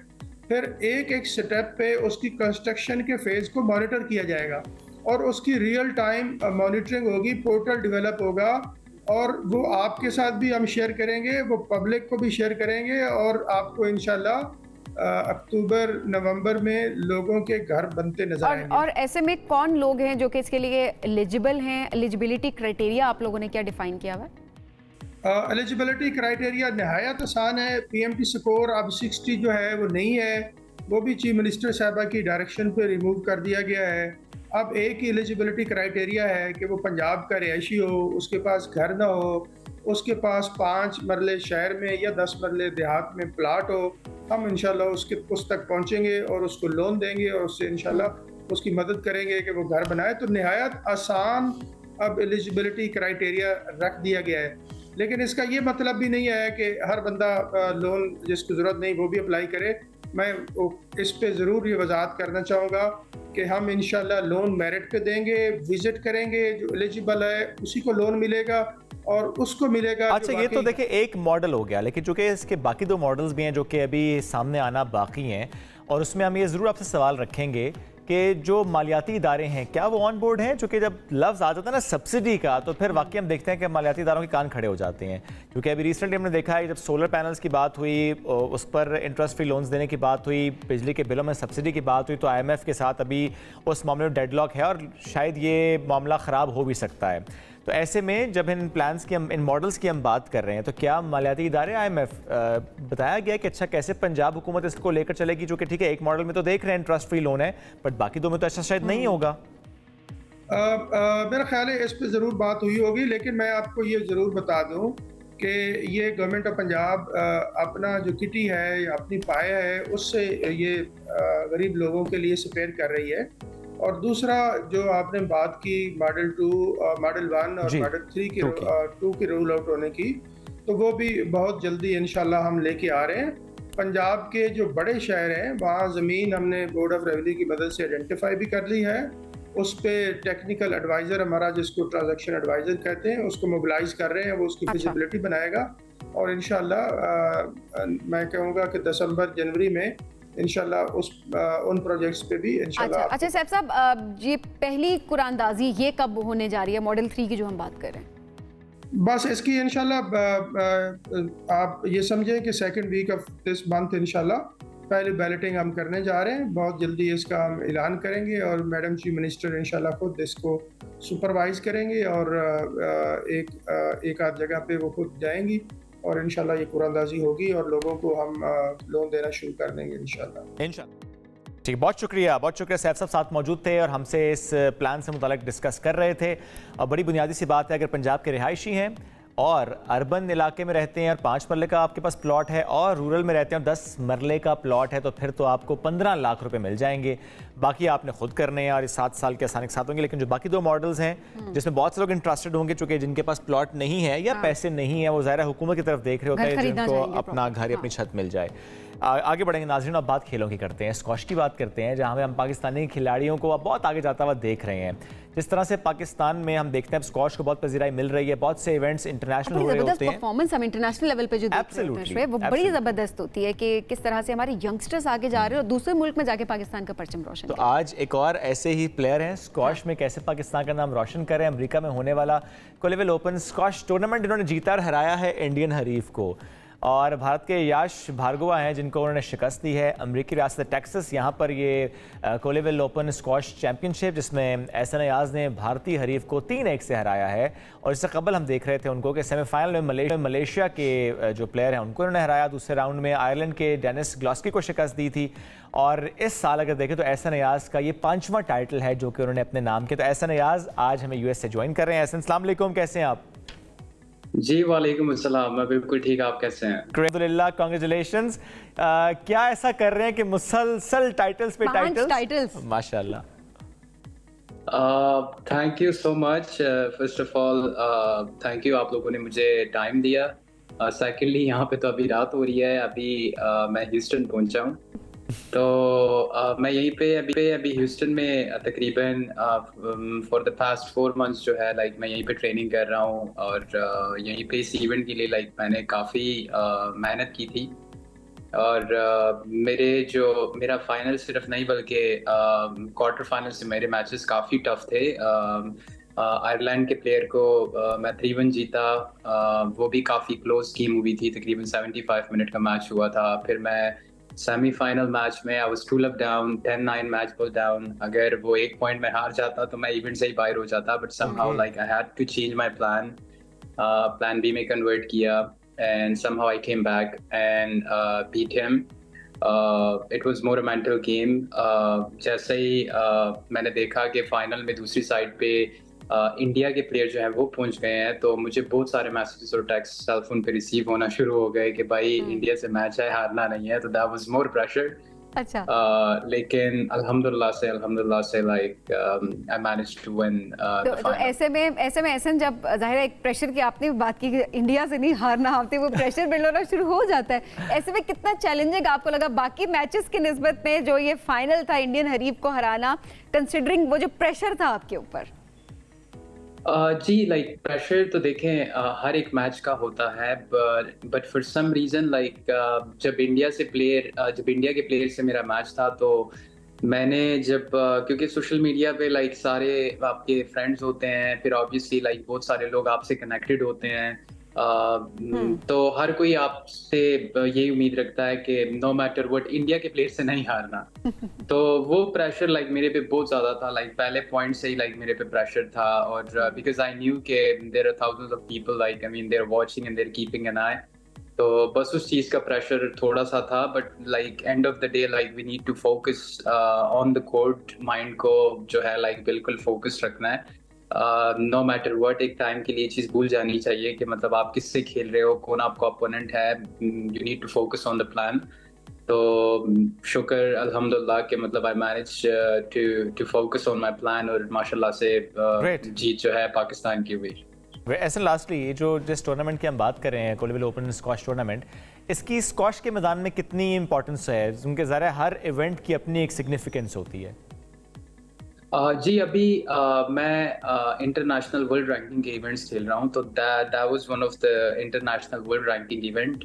फिर एक स्टेप पे उसकी कंस्ट्रक्शन के फेज़ को मॉनिटर किया जाएगा और उसकी रियल टाइम मॉनिटरिंग होगी, पोर्टल डेवलप होगा और वो आपके साथ भी हम शेयर करेंगे, वो पब्लिक को भी शेयर करेंगे और आपको इंशाल्लाह अक्टूबर नवंबर में लोगों के घर बनते नजर आएंगे। और ऐसे में कौन लोग हैं जो कि इसके लिए एलिजिबल हैं? एलिजिबिलिटी क्राइटेरिया आप लोगों ने क्या डिफाइन किया हुआ है? एलिजिबिलिटी क्राइटेरिया नहायत आसान है। PMT स्कोर अब 60 जो है वो नहीं है, वो भी चीफ मिनिस्टर साहबा की डायरेक्शन पे रिमूव कर दिया गया है। अब एक ही एलिजिबिलिटी क्राइटेरिया है कि वो पंजाब का रिहायशी हो, उसके पास घर ना हो, उसके पास 5 मरले शहर में या 10 मरले देहात में प्लाट हो। हम इंशाल्लाह उस तक पहुँचेंगे और उसको लोन देंगे और उससे इंशाल्लाह उसकी मदद करेंगे कि वो घर बनाए। तो नहायत आसान अब एलिजिबिलिटी क्राइटेरिया रख दिया गया है। लेकिन इसका ये मतलब भी नहीं है कि हर बंदा लोन जिसको ज़रूरत नहीं वो भी अप्लाई करे। मैं इस पे ज़रूर ये वजाहत करना चाहूँगा कि हम इंशाल्लाह लोन मेरिट पे देंगे, विजिट करेंगे, जो एलिजिबल है उसी को लोन मिलेगा और उसको मिलेगा। अच्छा, ये तो देखिए एक मॉडल हो गया, लेकिन चूंकि इसके बाकी 2 मॉडल्स भी हैं जो कि अभी सामने आना बाकी हैं, और उसमें हम ये ज़रूर आपसे सवाल रखेंगे कि जो मालियाती इदारे हैं क्या वो ऑन बोर्ड हैं? क्योंकि जब लफ्ज़ आ जाता है ना सब्सिडी का, तो फिर वाकई हम देखते हैं कि मालियाती इदारों के कान खड़े हो जाते हैं। क्योंकि अभी रिसेंटली हमने देखा है, जब सोलर पैनल्स की बात हुई, उस पर इंटरेस्ट फ्री लोन्स देने की बात हुई, बिजली के बिलों में सब्सिडी की बात हुई, तो IMF के साथ अभी उस मामले में डेडलॉक है और शायद ये मामला ख़राब हो भी सकता है। तो ऐसे में जब इन प्लान्स की, इन मॉडल्स की हम बात कर रहे हैं, तो क्या मालियाती इदारे IMF बताया गया कि अच्छा कैसे पंजाब हुकूमत इसको लेकर चलेगी? जो कि ठीक है एक मॉडल में तो देख रहे हैं इंटरेस्ट फ्री लोन है, बट बाकी 2 में तो ऐसा शायद नहीं होगा। मेरा ख्याल है इस पर ज़रूर बात हुई होगी, लेकिन मैं आपको ये ज़रूर बता दूँ कि ये गवर्नमेंट ऑफ पंजाब अपना जो किटी है या अपनी पाया है उससे ये गरीब लोगों के लिए स्पेयर कर रही है। और दूसरा जो आपने बात की मॉडल 2, मॉडल 1 और मॉडल 3 की 2 की रोल आउट होने की, तो वो भी बहुत जल्दी इंशाल्लाह हम लेके आ रहे हैं। पंजाब के जो बड़े शहर हैं वहाँ ज़मीन हमने बोर्ड ऑफ रेवेन्यू की मदद से आइडेंटिफाई भी कर ली है। उस पर टेक्निकल एडवाइज़र हमारा, जिसको ट्रांजैक्शन एडवाइज़र कहते हैं, उसको मोबिलाइज कर रहे हैं। वो उसकी फिजिबिलिटी बनाएगा और इंशाल्लाह मैं कहूँगा कि दिसंबर जनवरी में इंशाल्लाह उन प्रोजेक्ट्स पे भी इंशाल्लाह। अच्छा साहब साहब, ये पहली कुरानदाजी ये कब होने जा रही है, मॉडल 3 की जो हम बात कर रहे हैं? बस इसकी इंशाल्लाह आप ये समझें कि second week of this month इंशाल्लाह पहले बैलेटिंग हम करने जा रहे हैं। बहुत जल्दी इसका हम ऐलान करेंगे और मैडम चीफ मिनिस्टर इंशाल्लाह खुद इसको सुपरवाइज करेंगे और एक आध जगह पे वो खुद जाएंगी और इंशाल्लाह ये कुरानदाजी होगी और लोगों को हम लोन देना शुरू कर देंगे इंशाल्लाह। ठीक, बहुत शुक्रिया सैफ साहब साथ मौजूद थे और हमसे इस प्लान से मुतालिक डिस्कस कर रहे थे। और बड़ी बुनियादी सी बात है, अगर पंजाब के रिहायशी हैं और अर्बन इलाके में रहते हैं और 5 मरले का आपके पास प्लॉट है और रूरल में रहते हैं और 10 मरले का प्लॉट है, तो फिर तो आपको 15 लाख रुपए मिल जाएंगे। बाकी आपने खुद करने हैं और इस 7 साल के आसानी के साथ होंगे। लेकिन जो बाकी 2 मॉडल्स हैं जिसमें बहुत से लोग इंटरेस्टेड होंगे, चूंकि जिनके पास प्लॉट नहीं है या पैसे नहीं है, वो ज़ाहिर हुकूमत की तरफ देख रहे होते हैं जिनको अपना घर या अपनी छत मिल जाए। आगे बढ़ेंगे नाज़रीन, अब बात खेलों की करते हैं, स्क्वॉश की बात करते हैं, जहाँ हम पाकिस्तानी खिलाड़ियों को अब बहुत आगे जाता हुआ देख रहे हैं। जिस तरह से पाकिस्तान में हम देखते हैं स्क्वॉश को बहुत पजीराई मिल रही है, बहुत से इवेंट्स इंटरनेशनल हो रहे होते हैं। परफॉर्मेंस हम इंटरनेशनल लेवल पे जो देखते हैं वो बड़ी ज़बरदस्त होती है कि किस तरह से हमारे यंगस्टर्स आगे जा रहे हैं और दूसरे मुल्क में जाके पाकिस्तान का परचम रोशन। तो आज एक और ऐसे ही प्लेयर हैं स्क्वॉश में, कैसे पाकिस्तान का नाम रोशन कर रहे हैं। अमेरिका में होने वाला कोलेविल ओपन स्क्वॉश टूर्नामेंट इन्होंने जीता और हराया है इंडियन हरीफ को। और भारत के याश भार्गवा हैं जिनको उन्होंने शिकस्त दी है। अमेरिकी रियासत टेक्सास, यहाँ पर ये कोलेविल ओपन स्क्वॉश चैंपियनशिप, जिसमें एहसन अयाज ने भारतीय हरीफ को 3-1 से हराया है। और इससे कबल हम देख रहे थे उनको कि सेमीफाइनल में मलेशिया के जो प्लेयर हैं उनको उन्होंने हराया। दूसरे राउंड में आयरलैंड के डेनिस ग्लॉस्की को शिकस्त दी थी। और इस साल अगर देखें तो एहसन अयाज का ये 5वां टाइटल है जो कि उन्होंने अपने नाम किया। तो एहसन अयाज आज हमें यूएस से ज्वाइन कर रहे हैं। एहसन, अस्सलाम वालेकुम, कैसे हैं आप? जी वालेकुम अस्सलाम, मैं बिल्कुल ठीक, आप कैसे हैं? अल्हम्दुलिल्लाह, कांग्रेचुलेशंस। क्या ऐसा कर रहे हैं कि मुसलसल टाइटल्स पे टाइटल्स? माशाल्लाह। Thank you so much. First of all thank you, आप लोगों ने मुझे टाइम दिया। सेकेंडली यहाँ पे तो अभी रात हो रही है, अभी मैं ह्यूस्टन पहुंचा हूँ। तो मैं यहीं पे अभी ह्यूस्टन में तकरीबन फॉर द पास्ट 4 मंथ्स जो है लाइक मैं यहीं पे ट्रेनिंग कर रहा हूँ। और यहीं पे इस इवेंट के लिए लाइक मैंने काफ़ी मेहनत की थी। और मेरा फाइनल सिर्फ नहीं बल्कि क्वार्टर फाइनल से मेरे मैचेस काफ़ी टफ थे। आयरलैंड के प्लेयर को मैं 3-1 जीता, वो भी काफ़ी क्लोज गेम हुई थी, तकरीबन 75 मिनट का मैच हुआ था। फिर मैं सेमीफाइनल मैच में I was 2 down, 10-9 match ball down. अगर वो 1 पॉइंट में हार जाता तो मैं इवेंट से ही बाहर हो जाता, but somehow like I had to change my plan B में कन्वर्ट किया and somehow I came back and beat him. It was more a mental game. जैसे ही मैंने देखा कि फाइनल में दूसरी साइड पे इंडिया के प्लेयर जो हैं वो पहुंच गए हैं, तो मुझे बहुत सारे मैसेजेस और टेक्स्ट सेल फोन पे रिसीव होना शुरू हो गए कि भाई इंडिया से मैच है, हारना नहीं है। तो दैट वाज मोर प्रेशर। अच्छा। लेकिन अल्हम्दुलिल्लाह से like I managed to win the final. तो ऐसे में ऐसा जब जाहिर है एक प्रेशर की आपने बात की कि इंडिया से नहीं हारना, आपने वो प्रेशर बिल्ड होना शुरू हो जाता है। ऐसे में कितना चैलेंजिंग आपको लगा बाकी मैचेस की निस्बत में जो ये फाइनल था इंडियन हरीफ को हराना, कंसिडरिंग वो जो प्रेशर था आपके ऊपर? जी लाइक प्रेशर तो देखें हर एक मैच का होता है, but for some reason like जब इंडिया के प्लेयर से मेरा मैच था तो मैंने क्योंकि सोशल मीडिया पे लाइक सारे आपके फ्रेंड्स होते हैं, फिर ऑब्वियसली लाइक बहुत सारे लोग आपसे कनेक्टेड होते हैं। तो हर कोई आपसे यही उम्मीद रखता है कि नो मैटर व्हाट इंडिया के प्लेयर से नहीं हारना। तो वो प्रेशर लाइक मेरे पे बहुत ज्यादा था, लाइक पहले पॉइंट से ही लाइक मेरे पे प्रेशर था। और बिकॉज आई न्यू के there are thousands of people like I mean they are watching and they are keeping an eye. तो बस उस चीज का प्रेशर थोड़ा सा था, but like end of the day like we need to focus on the court. Mind को जो है लाइक बिल्कुल फोकस रखना है, नो मैटर व्हाट। एक टाइम के लिए चीज भूल जानी चाहिए कि मतलब आप किससे खेल रहे हो, कौन आपका ओपोनेंट है। You need to focus on the plan. तो शुक्र अल्हम्दुलिल्लाह कि मतलब I manage to focus on my plan और माशाल्लाह से जीत जो है पाकिस्तान की हुई। ऐसे लास्टली ये जो जिस टूर्नामेंट की हम बात कर रहे हैं कोलेविल ओपन स्क्वॉश टूर्नामेंट, इसकी स्क्वाश के मैदान में कितनी इंपॉर्टेंस है? क्योंकि ज़रा हर इवेंट की अपनी एक सिग्निफिकेंस होती है। जी अभी मैं इंटरनेशनल वर्ल्ड रैंकिंग के इवेंट्स खेल रहा हूँ, तो that was one of the international world ranking event.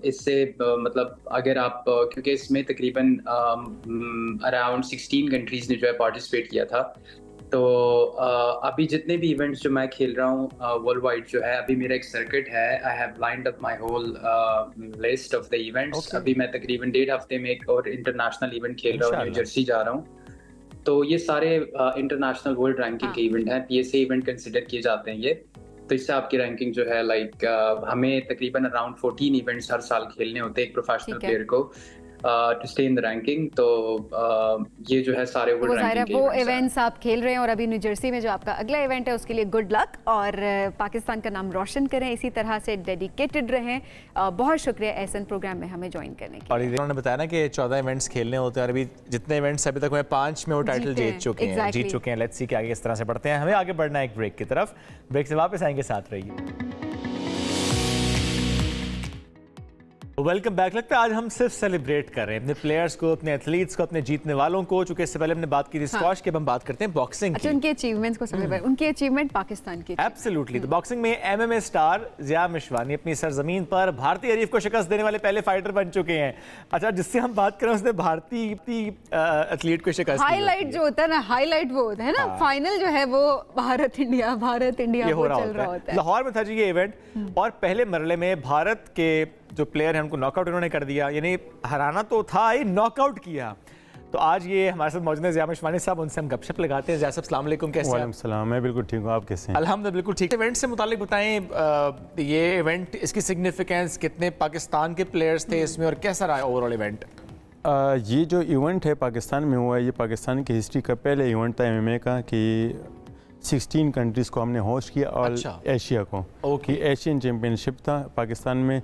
इससे मतलब अगर आप क्योंकि इसमें तकरीबन अराउंड 16 कंट्रीज ने जो है पार्टिसिपेट किया था, तो अभी जितने भी इवेंट्स जो मैं खेल रहा हूँ वर्ल्ड वाइड जो है, अभी मेरा एक सर्किट है। I have lined up my whole list of the events. अभी मैं तकरीबन 1.5 हफ्ते में एक और इंटरनेशनल इवेंट खेल रहा हूँ, न्यू जर्सी जा रहा हूँ। तो ये सारे इंटरनेशनल वर्ल्ड रैंकिंग के इवेंट हैं, पीएसए इवेंट कंसिडर किए जाते हैं ये। तो इससे आपकी रैंकिंग जो है लाइक हमें तकरीबन अराउंड 14 इवेंट्स हर साल खेलने होते हैं एक प्रोफेशनल प्लेयर को to stay in the ranking. तो ये जो है सारे वर्ल्ड रैंकिंग वो इवेंट्स आप खेल रहे हैं, और अभी न्यू जर्सी में जो आपका अगला इवेंट है उसके लिए गुड लक, और पाकिस्तान का नाम रोशन करें, इसी तरह से डेडिकेटेड रहें। बहुत शुक्रिया एहसन प्रोग्राम में हमें ज्वाइन करने के लिए। और उन्होंने बताया ना कि 14 इवेंट्स खेलने होते हैं, और अभी जितने इवेंट्स अभी तक हुए 5 में वो टाइटल जीत चुके हैं। लेट्स सी कि आगे किस तरह से बढ़ते हैं। हमें आगे बढ़ना है एक ब्रेक की तरफ, ब्रेक से वापस आएंगे, साथ रहिए। Welcome back. लगता है आज हम सिर्फ सेलिब्रेट कर रहे हैं अपने प्लेयर्स को, अपने एथलीट्स को, अपने जीतने वालों को। चूंकि इससे पहले हमने बात की थी स्क्वॉश की, अब हम बात करते हैं बॉक्सिंग की। उनके अचीवमेंट्स को सबसे पहले, उनके अचीवमेंट पाकिस्तान की। एब्सोल्युटली। तो बॉक्सिंग में एमएमए स्टार ज़िया मिशवानी अपनी सरजमीन पर भारतीय हरीफ को शिकस्त देने वाले पहले फाइटर बन चुके हैं। अच्छा, जिससे हम बात करें उसने भारतीय एथलीट को शिकस्त दी। हाईलाइट जो होता है ना, हाईलाइट वो होता है ना, फाइनल जो है वो भारत इंडिया वो चल रहा होता है। लाहौर में था जी ये इवेंट, और पहले मरले में भारत के जो प्लेयर हैं उनको नॉकआउट इन्होंने कर दिया। यानी हराना तो था ही, नॉकआउट किया। तो आज ये हमारे साथ मौजूद है ज़िया मिशवानी साहब, उनसे हम गपशप लगाते हैं। ज़िया साहब अस्सलाम वालेकुम, कैसे हैं? वालेकुम सलाम, मैं बिल्कुल ठीक हूँ, आप कैसे हैं? अल्हम्दुलिल्लाह बिल्कुल ठीक। इवेंट से मुतालिक बताएं, ये इवेंट, इसकी सिग्निफिकेंस, कितने पाकिस्तान के प्लेयर्स थे इसमें, और कैसा रहा ओवरऑल इवेंट? ये जो इवेंट है पाकिस्तान में हुआ है, ये पाकिस्तान की हिस्ट्री का पहले इवेंट था एमएमए का, कि 16 कंट्रीज़ को हमने होस्ट किया, और एशिया को। एशियन चैम्पियनशिप था पाकिस्तान में।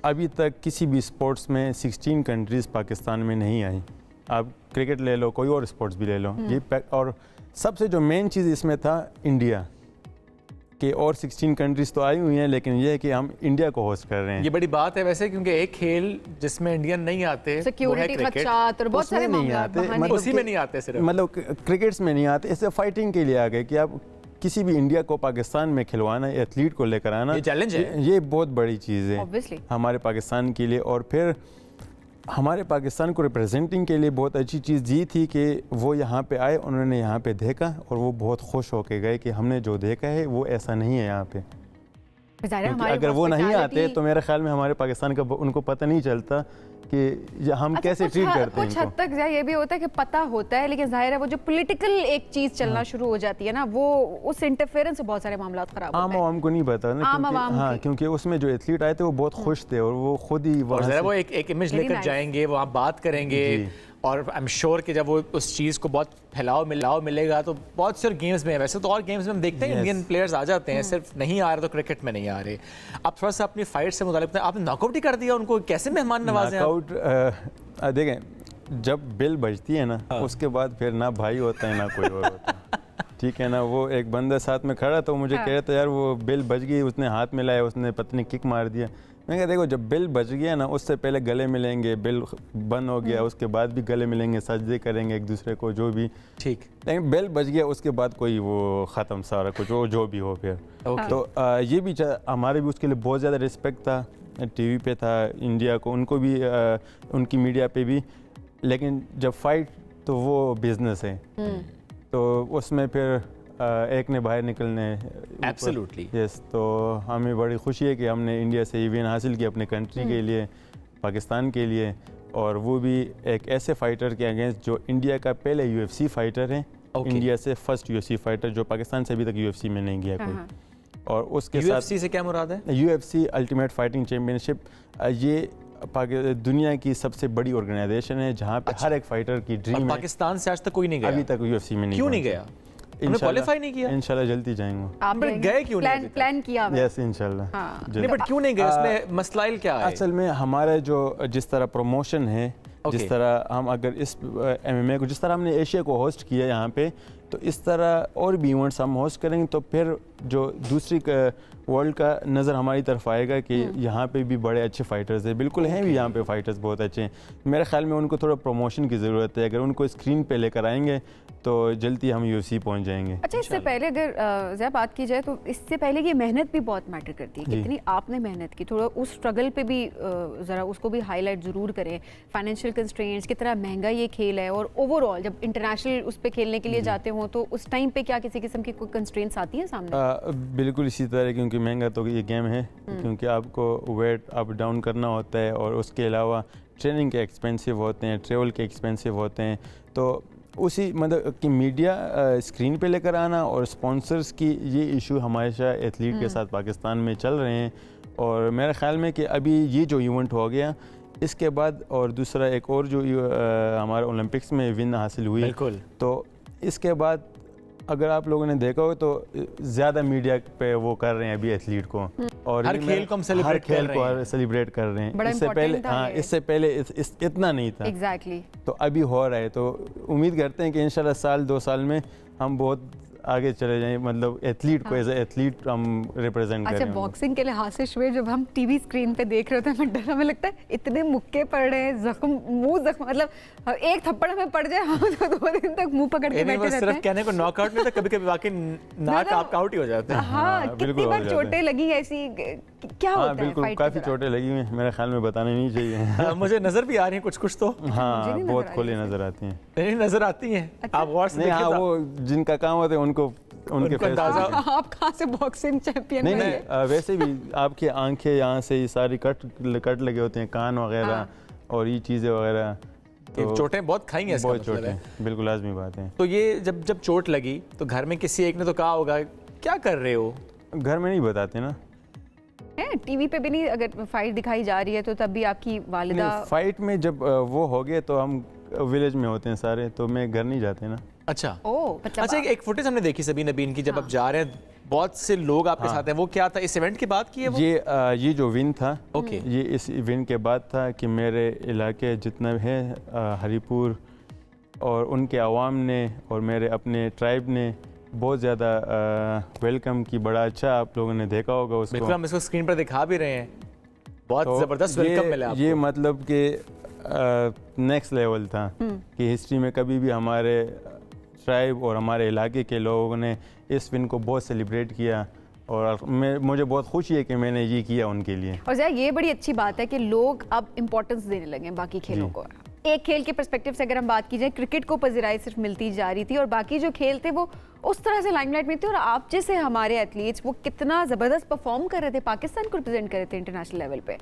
अभी तक किसी भी स्पोर्ट्स में 16 कंट्रीज़ पाकिस्तान में नहीं आई। आप क्रिकेट ले लो, कोई और स्पोर्ट्स भी ले लो, ये। और सबसे जो मेन चीज़ इसमें था इंडिया के, और 16 कंट्रीज़ तो आई हुई हैं, लेकिन ये है कि हम इंडिया को होस्ट कर रहे हैं। ये बड़ी बात है वैसे, क्योंकि एक खेल जिसमें इंडियन नहीं आते, सिक्योरिटी खदशात और बहुत सारे नहीं आते, मतलब उसी में नहीं आते, सिर्फ मतलब क्रिकेट्स में नहीं आते। इससे फाइटिंग के लिए आ गए कि आप किसी भी इंडिया को पाकिस्तान में खिलवाना, एथलीट को लेकर आना, ये चैलेंज है। ये बहुत बड़ी चीज़ है हमारे पाकिस्तान के लिए। और फिर हमारे पाकिस्तान को रिप्रेजेंटिंग के लिए बहुत अच्छी चीज़ ये थी कि वो यहाँ पे आए, उन्होंने यहाँ पे देखा, और वो बहुत खुश होके गए कि हमने जो देखा है वो ऐसा नहीं है यहाँ पे। अगर वो नहीं आते तो मेरे ख्याल में हमारे पाकिस्तान का उनको पता नहीं चलता कि हम कैसे ट्रीट करते हैं। कुछ हद तक ये भी होता है कि पता होता है, लेकिन जाहिर है वो जो पॉलिटिकल एक चीज चलना शुरू हो जाती है ना, वो उस इंटरफेरेंस से बहुत सारे मामला खराब होते हैं। आम आवाम को नहीं पता ना, क्योंकि उसमें जो एथलीट आए थे वो बहुत खुश थे, और वो खुद ही वो एक इमेज लेकर जाएंगे, वहाँ बात करेंगे, और आई एम श्योर कि जब वो उस चीज़ को बहुत फैलाव मिलेगा, तो बहुत से गेम्स में, वैसे तो और गेम्स में हम देखते हैं इंडियन प्लेयर्स आ जाते हैं, सिर्फ नहीं आ रहे तो क्रिकेट में नहीं आ रहे। आप थोड़ा सा अपनी फाइट से मुतालिक बताएं, आपने नॉकआउट ही कर दिया उनको, कैसे मेहमान नवाजे? नॉकआउट देखें, जब बेल बजती है ना, उसके बाद फिर ना भाई होता है ना कोई और होता है, ठीक है ना। वो एक बंदा साथ में खड़ा तो मुझे कह रहा था, यार वो बेल बज गई, उसने हाथ मिलाया, उसने पत्नी किक मार दिया। मैं कहा देखो, जब बेल बज गया ना, उससे पहले गले मिलेंगे, बेल बंद हो गया उसके बाद भी गले मिलेंगे, सजदे करेंगे एक दूसरे को, जो भी ठीक। लेकिन बेल बज गया उसके बाद कोई वो ख़त्म सारा कुछ, जो भी हो फिर। तो ये भी हमारे भी उसके लिए बहुत ज़्यादा रिस्पेक्ट था, टीवी पे था इंडिया को, उनको भी उनकी मीडिया पे भी। लेकिन जब फाइट तो वो बिजनेस है, तो उसमें फिर एक ने बाहर निकलने। Absolutely yes. तो हमें बड़ी खुशी है कि हमने इंडिया से विन हासिल की अपने कंट्री के लिए, पाकिस्तान के लिए, और वो भी एक ऐसे फाइटर के अगेंस्ट जो इंडिया का पहले यूएफसी फाइटर है। इंडिया से फर्स्ट यूएफसी फाइटर जो पाकिस्तान से अभी तक यूएफसी में नहीं गया कोई। और उसके साथ यूएफसी से क्या मुराद है? यूएफसी अल्टीमेट फाइटिंग चैम्पियनशिप, ये दुनिया की सबसे बड़ी ऑर्गेनाइजेशन है जहाँ पे हर एक फाइटर की ड्रीम है। पाकिस्तान से आज तक कोई नहीं गया अभी तक यूएफसी में नहीं। क्यों नहीं गया? क्वालीफाई नहीं किया? इंशाल्लाह जल्दी जाएंगे। आप गए क्यों नहीं? प्लान किया है। यस इंशाल्लाह। नहीं, बट क्यों नहीं गए? इसमें मसलाइल क्या है? असल में हमारा जो जिस तरह प्रमोशन है, जिस तरह हम अगर इस एमएमए को, जिस तरह हमने एशिया को होस्ट किया यहाँ पे, तो इस तरह और भी इवेंट्स हम होस्ट करेंगे, तो फिर जो दूसरी वर्ल्ड का नज़र हमारी तरफ आएगा कि यहाँ पे भी बड़े अच्छे फाइटर्स हैं। बिल्कुल हैं भी यहाँ पे फाइटर्स बहुत अच्छे हैं। मेरे ख्याल में उनको थोड़ा प्रमोशन की ज़रूरत है। अगर उनको स्क्रीन पे लेकर आएंगे तो जल्दी हम UFC पहुँच जाएंगे। अच्छा, इससे पहले अगर ज़रा बात की जाए तो इससे पहले की मेहनत भी बहुत मैटर करती है। कितनी आपने मेहनत की, थोड़ा उस स्ट्रगल पे भी ज़रा उसको भी हाईलाइट ज़रूर करें। फाइनेंशियल कंस्ट्रेंट्स, कितना महंगा ये खेल है, और ओवरऑल जब इंटरनेशनल उस पर खेलने के लिए जाते हो तो उस टाइम पे क्या किसी किस्म की कोई कंस्ट्रेंट्स आती है सामने? बिल्कुल इसी तरह, क्योंकि महंगा तो ये गेम है, क्योंकि आपको वेट अप डाउन करना होता है और उसके अलावा ट्रेनिंग के एक्सपेंसिव होते हैं, ट्रेवल के एक्सपेंसिव होते हैं। तो उसी मतलब कि मीडिया स्क्रीन पे लेकर आना और स्पॉन्सर्स की ये इशू हमेशा एथलीट के साथ पाकिस्तान में चल रहे हैं। और मेरे ख्याल में कि अभी ये जो इवेंट हो गया इसके बाद और दूसरा एक और जो हमारे ओलंपिक्स में विन हासिल हुई, बिल्कुल, तो इसके बाद अगर आप लोगों ने देखा हो तो ज़्यादा मीडिया पे वो कर रहे हैं अभी एथलीट को, और हर खेल को हम सेलिब्रेट कर रहे हैं। इससे पहले इससे पहले इतना नहीं था। एग्जैक्टली। तो अभी हो रहा है, तो उम्मीद करते हैं कि इंशाल्लाह साल 2 साल में हम बहुत आगे चले जाएं, मतलब एथलीट को एज ए एथलीट हम रिप्रेजेंट करें। अच्छा, बॉक्सिंग के लिहाज से शुएब, जब हम टीवी स्क्रीन पे देख रहे होते हैं हमें लगता है इतने मुक्के पड़ रहे हैं, जख्म मुंह जख्म, मतलब एक थप्पड़ हमें पड़ जाए हम तो 2 दिन तक मुंह पकड़ के बैठे रहते हैं। सिर्फ कहने को नॉकआउट नहीं था, कभी-कभी वाकई नाक आपका आउट ही हो जाते हैं। हाँ, कितनी बार चोटें लगी ऐसी, क्या होता है? बिल्कुल, काफी चोटें लगी हुई, मेरे ख्याल में बताने नहीं चाहिए। मुझे नजर भी आ रही है कुछ तो। हाँ, बहुत खुली नजर आती हैं। नहीं नजर आती हैं, आप गौर से देखिए। वो जिनके काम होते हैं उनके अंदाजा। आप कहाँ से बॉक्सिंग चैंपियन? नहीं, वैसे भी आपकी आंखें यहाँ से सारी कट लगे होते हैं, कान वगैरह और ये चीज़ें वगैरह, तो चोटें बहुत खाई हैं। बहुत चोटें, बिल्कुल लाजमी बात है। तो ये जब चोट लगी तो घर में किसी एक ने तो कहा होगा क्या कर रहे हो? घर में नहीं बताते ना, टीवी पे भी नहीं। अगर फाइट दिखाई जा रही है तो तब भी आपकी वालिदा? फाइट में जब वो हो गए तो हम विलेज में होते हैं सारे, तो मैं घर नहीं जाते ना। अच्छा, मतलब अच्छा, एक फुटेज हमने देखी सभी नबीन की, जब आप जा रहे हैं बहुत से लोग आपके साथ हैं, वो क्या था? इस इवेंट के बाद की है वो? ये जो विन था, ओके, ये इस इवेंट के बाद था कि मेरे इलाके जितना है हरीपुर और उनके अवाम ने और मेरे अपने ट्राइब ने बहुत ज़्यादा वेलकम की। बड़ा अच्छा आप लोगों ने देखा होगा उसको। बिल्कुल, हम इसको स्क्रीन पर दिखा भी रहे हैं, बहुत ज़बरदस्त वेलकम मिला आपको। ये मतलब कि नेक्स्ट लेवल था कि हिस्ट्री में कभी भी हमारे ट्राइब और हमारे इलाके के लोगों ने इस विन को बहुत सेलिब्रेट किया, और मुझे बहुत खुशी है कि मैंने ये किया उनके लिए। और ज़रा ये बड़ी अच्छी बात है कि लोग अब इम्पोर्टेंस देने लगे बाकी खेलों को। एक खेल के पर्सपेक्टिव से अगर हम बात की जाए, क्रिकेट को पज़िराई सिर्फ मिलती जा रही थी और बाकी जो खेल थे वो उस तरह से लाइमलाइट में थे, और आप जैसे हमारे एथलीट्स वो कितना ज़बरदस्त परफॉर्म कर रहे थे, पाकिस्तान को रिप्रेजेंट कर रहे थे इंटरनेशनल लेवल पे।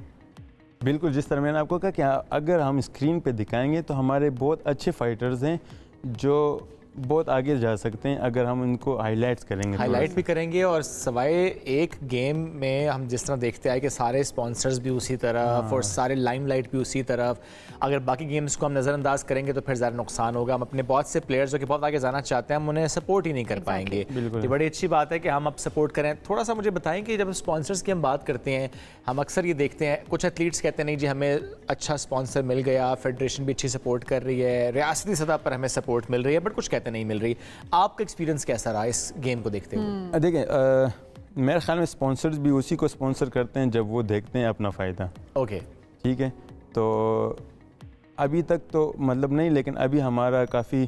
बिल्कुल, जिस तरह मैंने आपको कहा कि अगर हम स्क्रीन पे दिखाएंगे तो हमारे बहुत अच्छे फाइटर्स हैं जो बहुत आगे जा सकते हैं अगर हम उनको हाईलाइट्स करेंगे। हाईलाइट भी करेंगे, और सवाए एक गेम में हम जिस तरह देखते आए कि सारे स्पॉन्सर्स भी उसी तरफ और सारे लाइमलाइट भी उसी तरफ, अगर बाकी गेम्स को हम नज़रअंदाज करेंगे तो फिर ज़्यादा नुकसान होगा। हम अपने बहुत से प्लेयर्स जो कि बहुत आगे जाना चाहते हैं, हम उन्हें सपोर्ट ही नहीं कर पाएंगे। ये बड़ी अच्छी बात है कि हम अब सपोर्ट करें। थोड़ा सा मुझे बताएं कि जब स्पॉन्सर्स की हम बात करते हैं, हम अक्सर ये देखते हैं कुछ एथलीट्स कहते हैं नहीं जी हमें अच्छा स्पॉन्सर मिल गया, फेडरेशन भी अच्छी सपोर्ट कर रही है, रियासती सतह पर हमें सपोर्ट मिल रही है, बट कुछ कहते नहीं मिल रही। आपका एक्सपीरियंस कैसा रहा इस गेम को देखते हुए? देखें, मेरे ख्याल में स्पॉन्सर्स भी उसी को स्पॉन्सर करते हैं जब वो देखते हैं अपना फ़ायदा। ओके, ठीक है, तो अभी तक तो मतलब नहीं, लेकिन अभी हमारा काफ़ी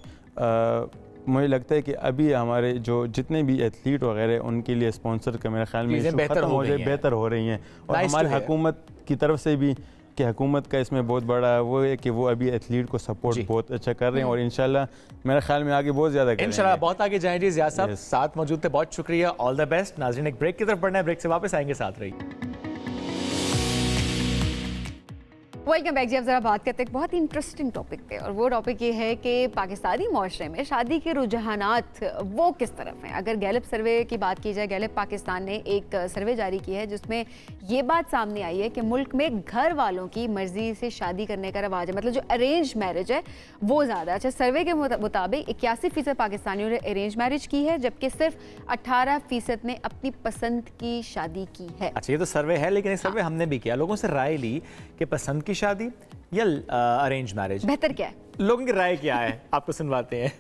मुझे लगता है कि अभी हमारे जो जितने भी एथलीट वगैरह उनके लिए स्पॉन्सर का मेरे ख्याल में बेहतर हो रही हैं, और हमारी हुकूमत की तरफ से भी कि हुकूमत का इसमें बहुत बड़ा वो है कि वो अभी एथलीट को सपोर्ट बहुत अच्छा कर रहे हैं, और इंशाल्लाह मेरे ख्याल में आगे बहुत ज़्यादा करेंगे। इंशाल्लाह बहुत आगे जाएं जी। ज़िया साहब साथ मौजूद थे, बहुत शुक्रिया, ऑल द बेस्ट। नाज़रीन, एक ब्रेक की तरफ बढ़ना है, ब्रेक से वापस आएंगे, साथ रहिए। वेलकम बैक जी। अब ज़रा बात करते हैं एक बहुत इंटरेस्टिंग टॉपिक पे, और वो टॉपिक ये है कि पाकिस्तानी माशरे में शादी के रुझानात वो किस तरफ हैं। अगर गैलप सर्वे की बात की जाए, गैलप पाकिस्तान ने एक सर्वे जारी की है जिसमें ये बात सामने आई है कि मुल्क में घर वालों की मर्जी से शादी करने का रवाज है, मतलब जो अरेंज मैरिज है वो ज़्यादा। अच्छा, सर्वे के मुताबिक 81% पाकिस्तानियों ने अरेंज मैरिज की है, जबकि सिर्फ 18% ने अपनी पसंद की शादी की है। अच्छा, ये तो सर्वे है, लेकिन एक सर्वे हमने भी किया, लोगों से राय ली कि पसंद की शादी या अरेंज मैरिज बेहतर क्या है, लोगों की राय क्या है, आपको सुनवाते हैं।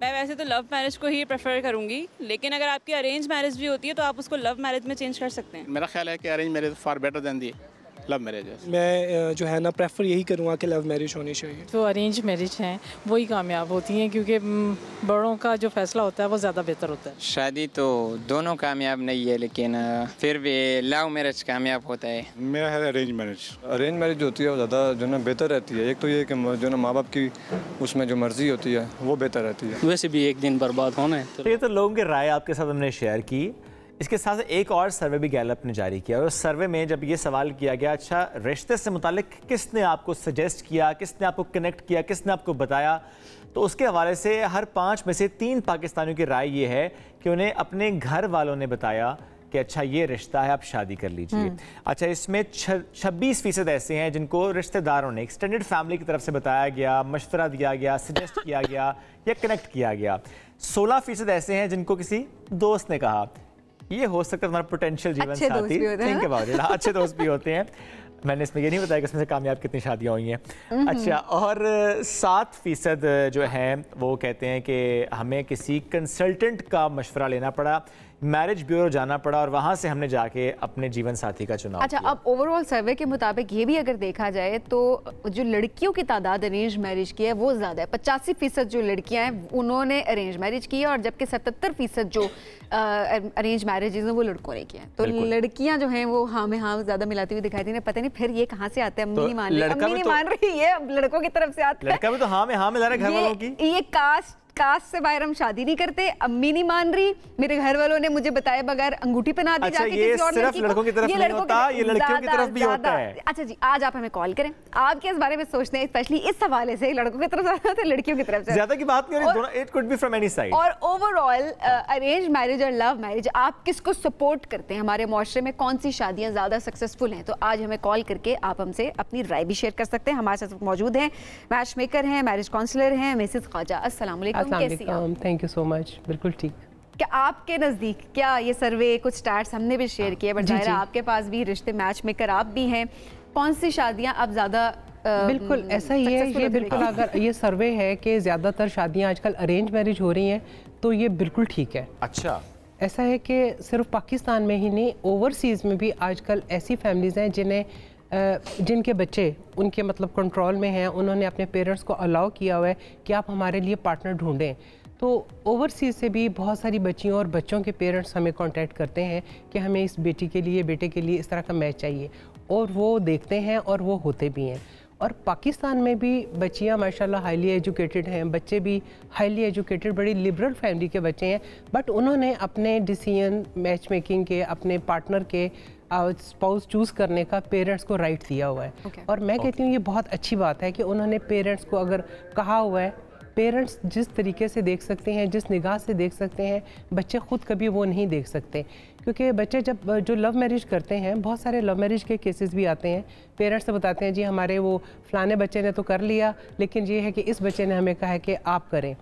मैं वैसे तो लव मैरिज को ही प्रेफर करूंगी, लेकिन अगर आपकी अरेंज मैरिज भी होती है तो आप उसको लव मैरिज में चेंज कर सकते हैं। मेरा ख्याल है कि arrange marriage far better than the love marriage. मैं जो है ना प्रेफर यही करूँगा कि लव मैरिज होनी चाहिए। जो अरेंज मैरिज हैं वही कामयाब होती हैं, क्योंकि बड़ों का जो फैसला होता है वो ज़्यादा बेहतर होता है। शादी तो दोनों कामयाब नहीं है, लेकिन फिर भी लव मैरिज कामयाब होता है। मेरा है अरेंज मैरिज। अरेंज मैरिज होती है वो ज़्यादा जो ना बेहतर रहती है। एक तो ये कि जो ना माँ बाप की उसमें जो मर्जी होती है वो बेहतर रहती है। वैसे भी एक दिन बर्बाद होना है। तो ये तो लोगों की राय आपके साथ हमने शेयर की। इसके साथ एक और सर्वे भी गैलप ने जारी किया और उस सर्वे में जब ये सवाल किया गया, अच्छा रिश्ते से मुतालिक किसने आपको सजेस्ट किया, किसने आपको कनेक्ट किया, किसने आपको बताया, तो उसके हवाले से हर 5 में से 3 पाकिस्तानियों की राय ये है कि उन्हें अपने घर वालों ने बताया कि अच्छा ये रिश्ता है, आप शादी कर लीजिए। अच्छा, इसमें 26% ऐसे हैं जिनको रिश्तेदारों ने, एक्सटेंडेड फैमिली की तरफ से बताया गया, मशवरा दिया गया, सजेस्ट किया गया या कनेक्ट किया गया। 16% ऐसे हैं जिनको किसी दोस्त ने कहा। ये हो सकता है तुम्हारा पोटेंशियल जीवन साथी। Think about it. अच्छे दोस्त भी होते हैं। मैंने इसमें ये नहीं बताया कि इसमें से कामयाब कितनी शादियाँ हुई हैं। अच्छा, और 7% जो हैं वो कहते हैं कि हमें किसी कंसल्टेंट का मशवरा लेना पड़ा, मैरिज ब्यूरो जाना पड़ा और वहाँ से हमने जाके अपने जीवन साथी का चुनाव किया। अब ओवरऑल सर्वे के मुताबिक ये भी अगर देखा जाए तो जो लड़कियों की तादाद अरेंज मैरिज की है वो ज़्यादा है। 85% जो लड़कियां हैं उन्होंने अरेंज मैरिज की है और जबकि 77% जो अरेंज मैरिजेज हैं वो लड़कों ने किया है। तो लड़कियां जो हैं वो हाँ में हाँ ज़्यादा मिलाती हुई दिखाई दी। पता नहीं फिर ये कहाँ से आता है। अम्मी नहीं मान रही, अम्मी नहीं मान रही, ये लड़कों की तरफ से आता है। लड़का भी तो हाँ में हाँ मिला रहा है घर वालों की। ये कास्ट से बाहर हम शादी नहीं करते, अम्मी नहीं मान रही, मेरे घर वालों ने मुझे बताए बगैर अंगूठी पहना दी। अच्छा, ये सिर्फ लड़कों की तरफ नहीं होता, ये लड़कियों की तरफ भी होता है। अच्छा जी, आज आप हमें कॉल करें, आप क्या इस बारे में सोचते हैं, स्पेशली इस हवाले से लड़कों की तरफ ज्यादा होता है लड़कियों की तरफ से ज्यादा की बात नहीं हो रही, it could be from any side. और ओवरऑल अरेंज मैरिज और लव मैरिज आप किसको सपोर्ट करते हैं, हमारे मुआशरे में कौन सी शादियां ज्यादा सक्सेसफुल हैं? तो आज हमें कॉल करके आप हमसे अपनी राय भी शेयर कर सकते हैं। हमारे साथ मौजूद हैं मैच मेकर हैं, मैरिज काउंसलर हैं मिसेस ख्वाजा। अस्सलाम वालेकुम, कैसी हैं? Thank you so much. बिल्कुल ठीक। क्या आपके नज़दीक क्या ये सर्वे कुछ स्टैट्स हमने भी शेयर किए, बट जाहिर है आपके पास भी रिश्ते मैच मेकर आप भी हैं, कौन सी शादियां आप ज़्यादा बिल्कुल ऐसा ही है ये। बिल्कुल अगर ये सर्वे है कि ज़्यादातर शादियां आजकल अरेंज मैरिज हो रही हैं तो ये बिल्कुल ठीक है। अच्छा, ऐसा है कि सिर्फ पाकिस्तान में ही नहीं, ओवरसीज़ में भी आजकल ऐसी फैमिलीज़ हैं जिनके बच्चे उनके मतलब कंट्रोल में हैं, उन्होंने अपने पेरेंट्स को अलाउ किया हुआ है कि आप हमारे लिए पार्टनर ढूंढें। तो ओवरसीज़ से भी बहुत सारी बच्चियों और बच्चों के पेरेंट्स हमें कांटेक्ट करते हैं कि हमें इस बेटी के लिए, बेटे के लिए इस तरह का मैच चाहिए, और वो देखते हैं और वो होते भी हैं। और पाकिस्तान में भी बच्चियां माशाल्लाह हाईली एजुकेटेड हैं, बच्चे भी हाईली एजुकेटेड, बड़ी लिबरल फैमिली के बच्चे हैं, बट उन्होंने अपने डिसीजन मैच मेकिंग के, अपने पार्टनर के स्पाउस चूज़ करने का पेरेंट्स को राइट दिया हुआ है। और मैं कहती हूँ ये बहुत अच्छी बात है कि उन्होंने पेरेंट्स को अगर कहा हुआ है। पेरेंट्स जिस तरीके से देख सकते हैं, जिस निगाह से देख सकते हैं, बच्चे खुद कभी वो नहीं देख सकते। क्योंकि बच्चे जब जो लव मैरिज करते हैं, बहुत सारे लव मैरिज के केसेस भी आते हैं, पेरेंट्स से बताते हैं जी हमारे वो फलाने बच्चे ने तो कर लिया, लेकिन ये है कि इस बच्चे ने हमें कहा है कि आप करें।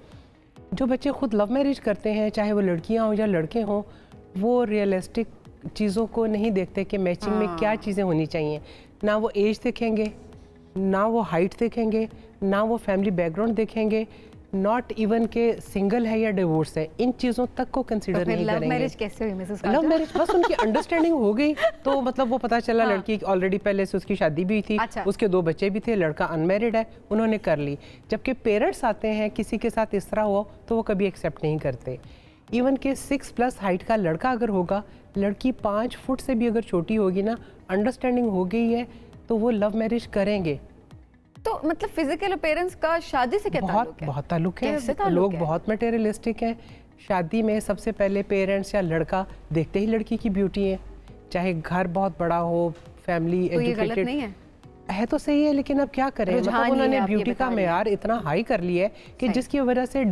जो बच्चे खुद लव मैरिज करते हैं, चाहे वो लड़कियाँ हों या लड़के हों, वो रियलिस्टिक चीज़ों को नहीं देखते कि मैचिंग में क्या चीज़ें होनी चाहिए। ना वो एज देखेंगे, ना वो हाइट देखेंगे, ना वो फैमिली बैकग्राउंड देखेंगे, नॉट इवन के सिंगल है या डिवोर्स है, इन चीज़ों तक को कंसीडर नहीं करेंगे। लव मैरिज कैसे हुई मिसेस ख्वाजा? लव मैरिज बस उनकी अंडरस्टैंडिंग हो गई तो मतलब वो पता चला लड़की ऑलरेडी पहले से उसकी शादी भी थी, उसके 2 बच्चे भी थे, लड़का अनमैरिड है, उन्होंने कर ली। जबकि पेरेंट्स आते हैं किसी के साथ इस तरह हुआ तो वो कभी एक्सेप्ट नहीं करते। इवन के 6+ हाइट का लड़का अगर होगा, लड़की 5 फुट से भी अगर छोटी होगी ना, अंडरस्टैंडिंग हो गई है तो वो लव मैरिज करेंगे। तो मतलब फिजिकल अपीयरेंस का शादी से क्या ताल्लुक है? बहुत ताल्लुक है। लोग बहुत मटेरियलिस्टिक हैं। शादी में सबसे पहले पेरेंट्स या लड़का देखते ही लड़की की ब्यूटी है, चाहे घर बहुत बड़ा हो, फैमिली एजुकेटेड है तो सही है, लेकिन अब क्या करें, मतलब उन्होंने ब्यूटी का मेयार इतना हाई कर लिया है कि जिसकी वजह से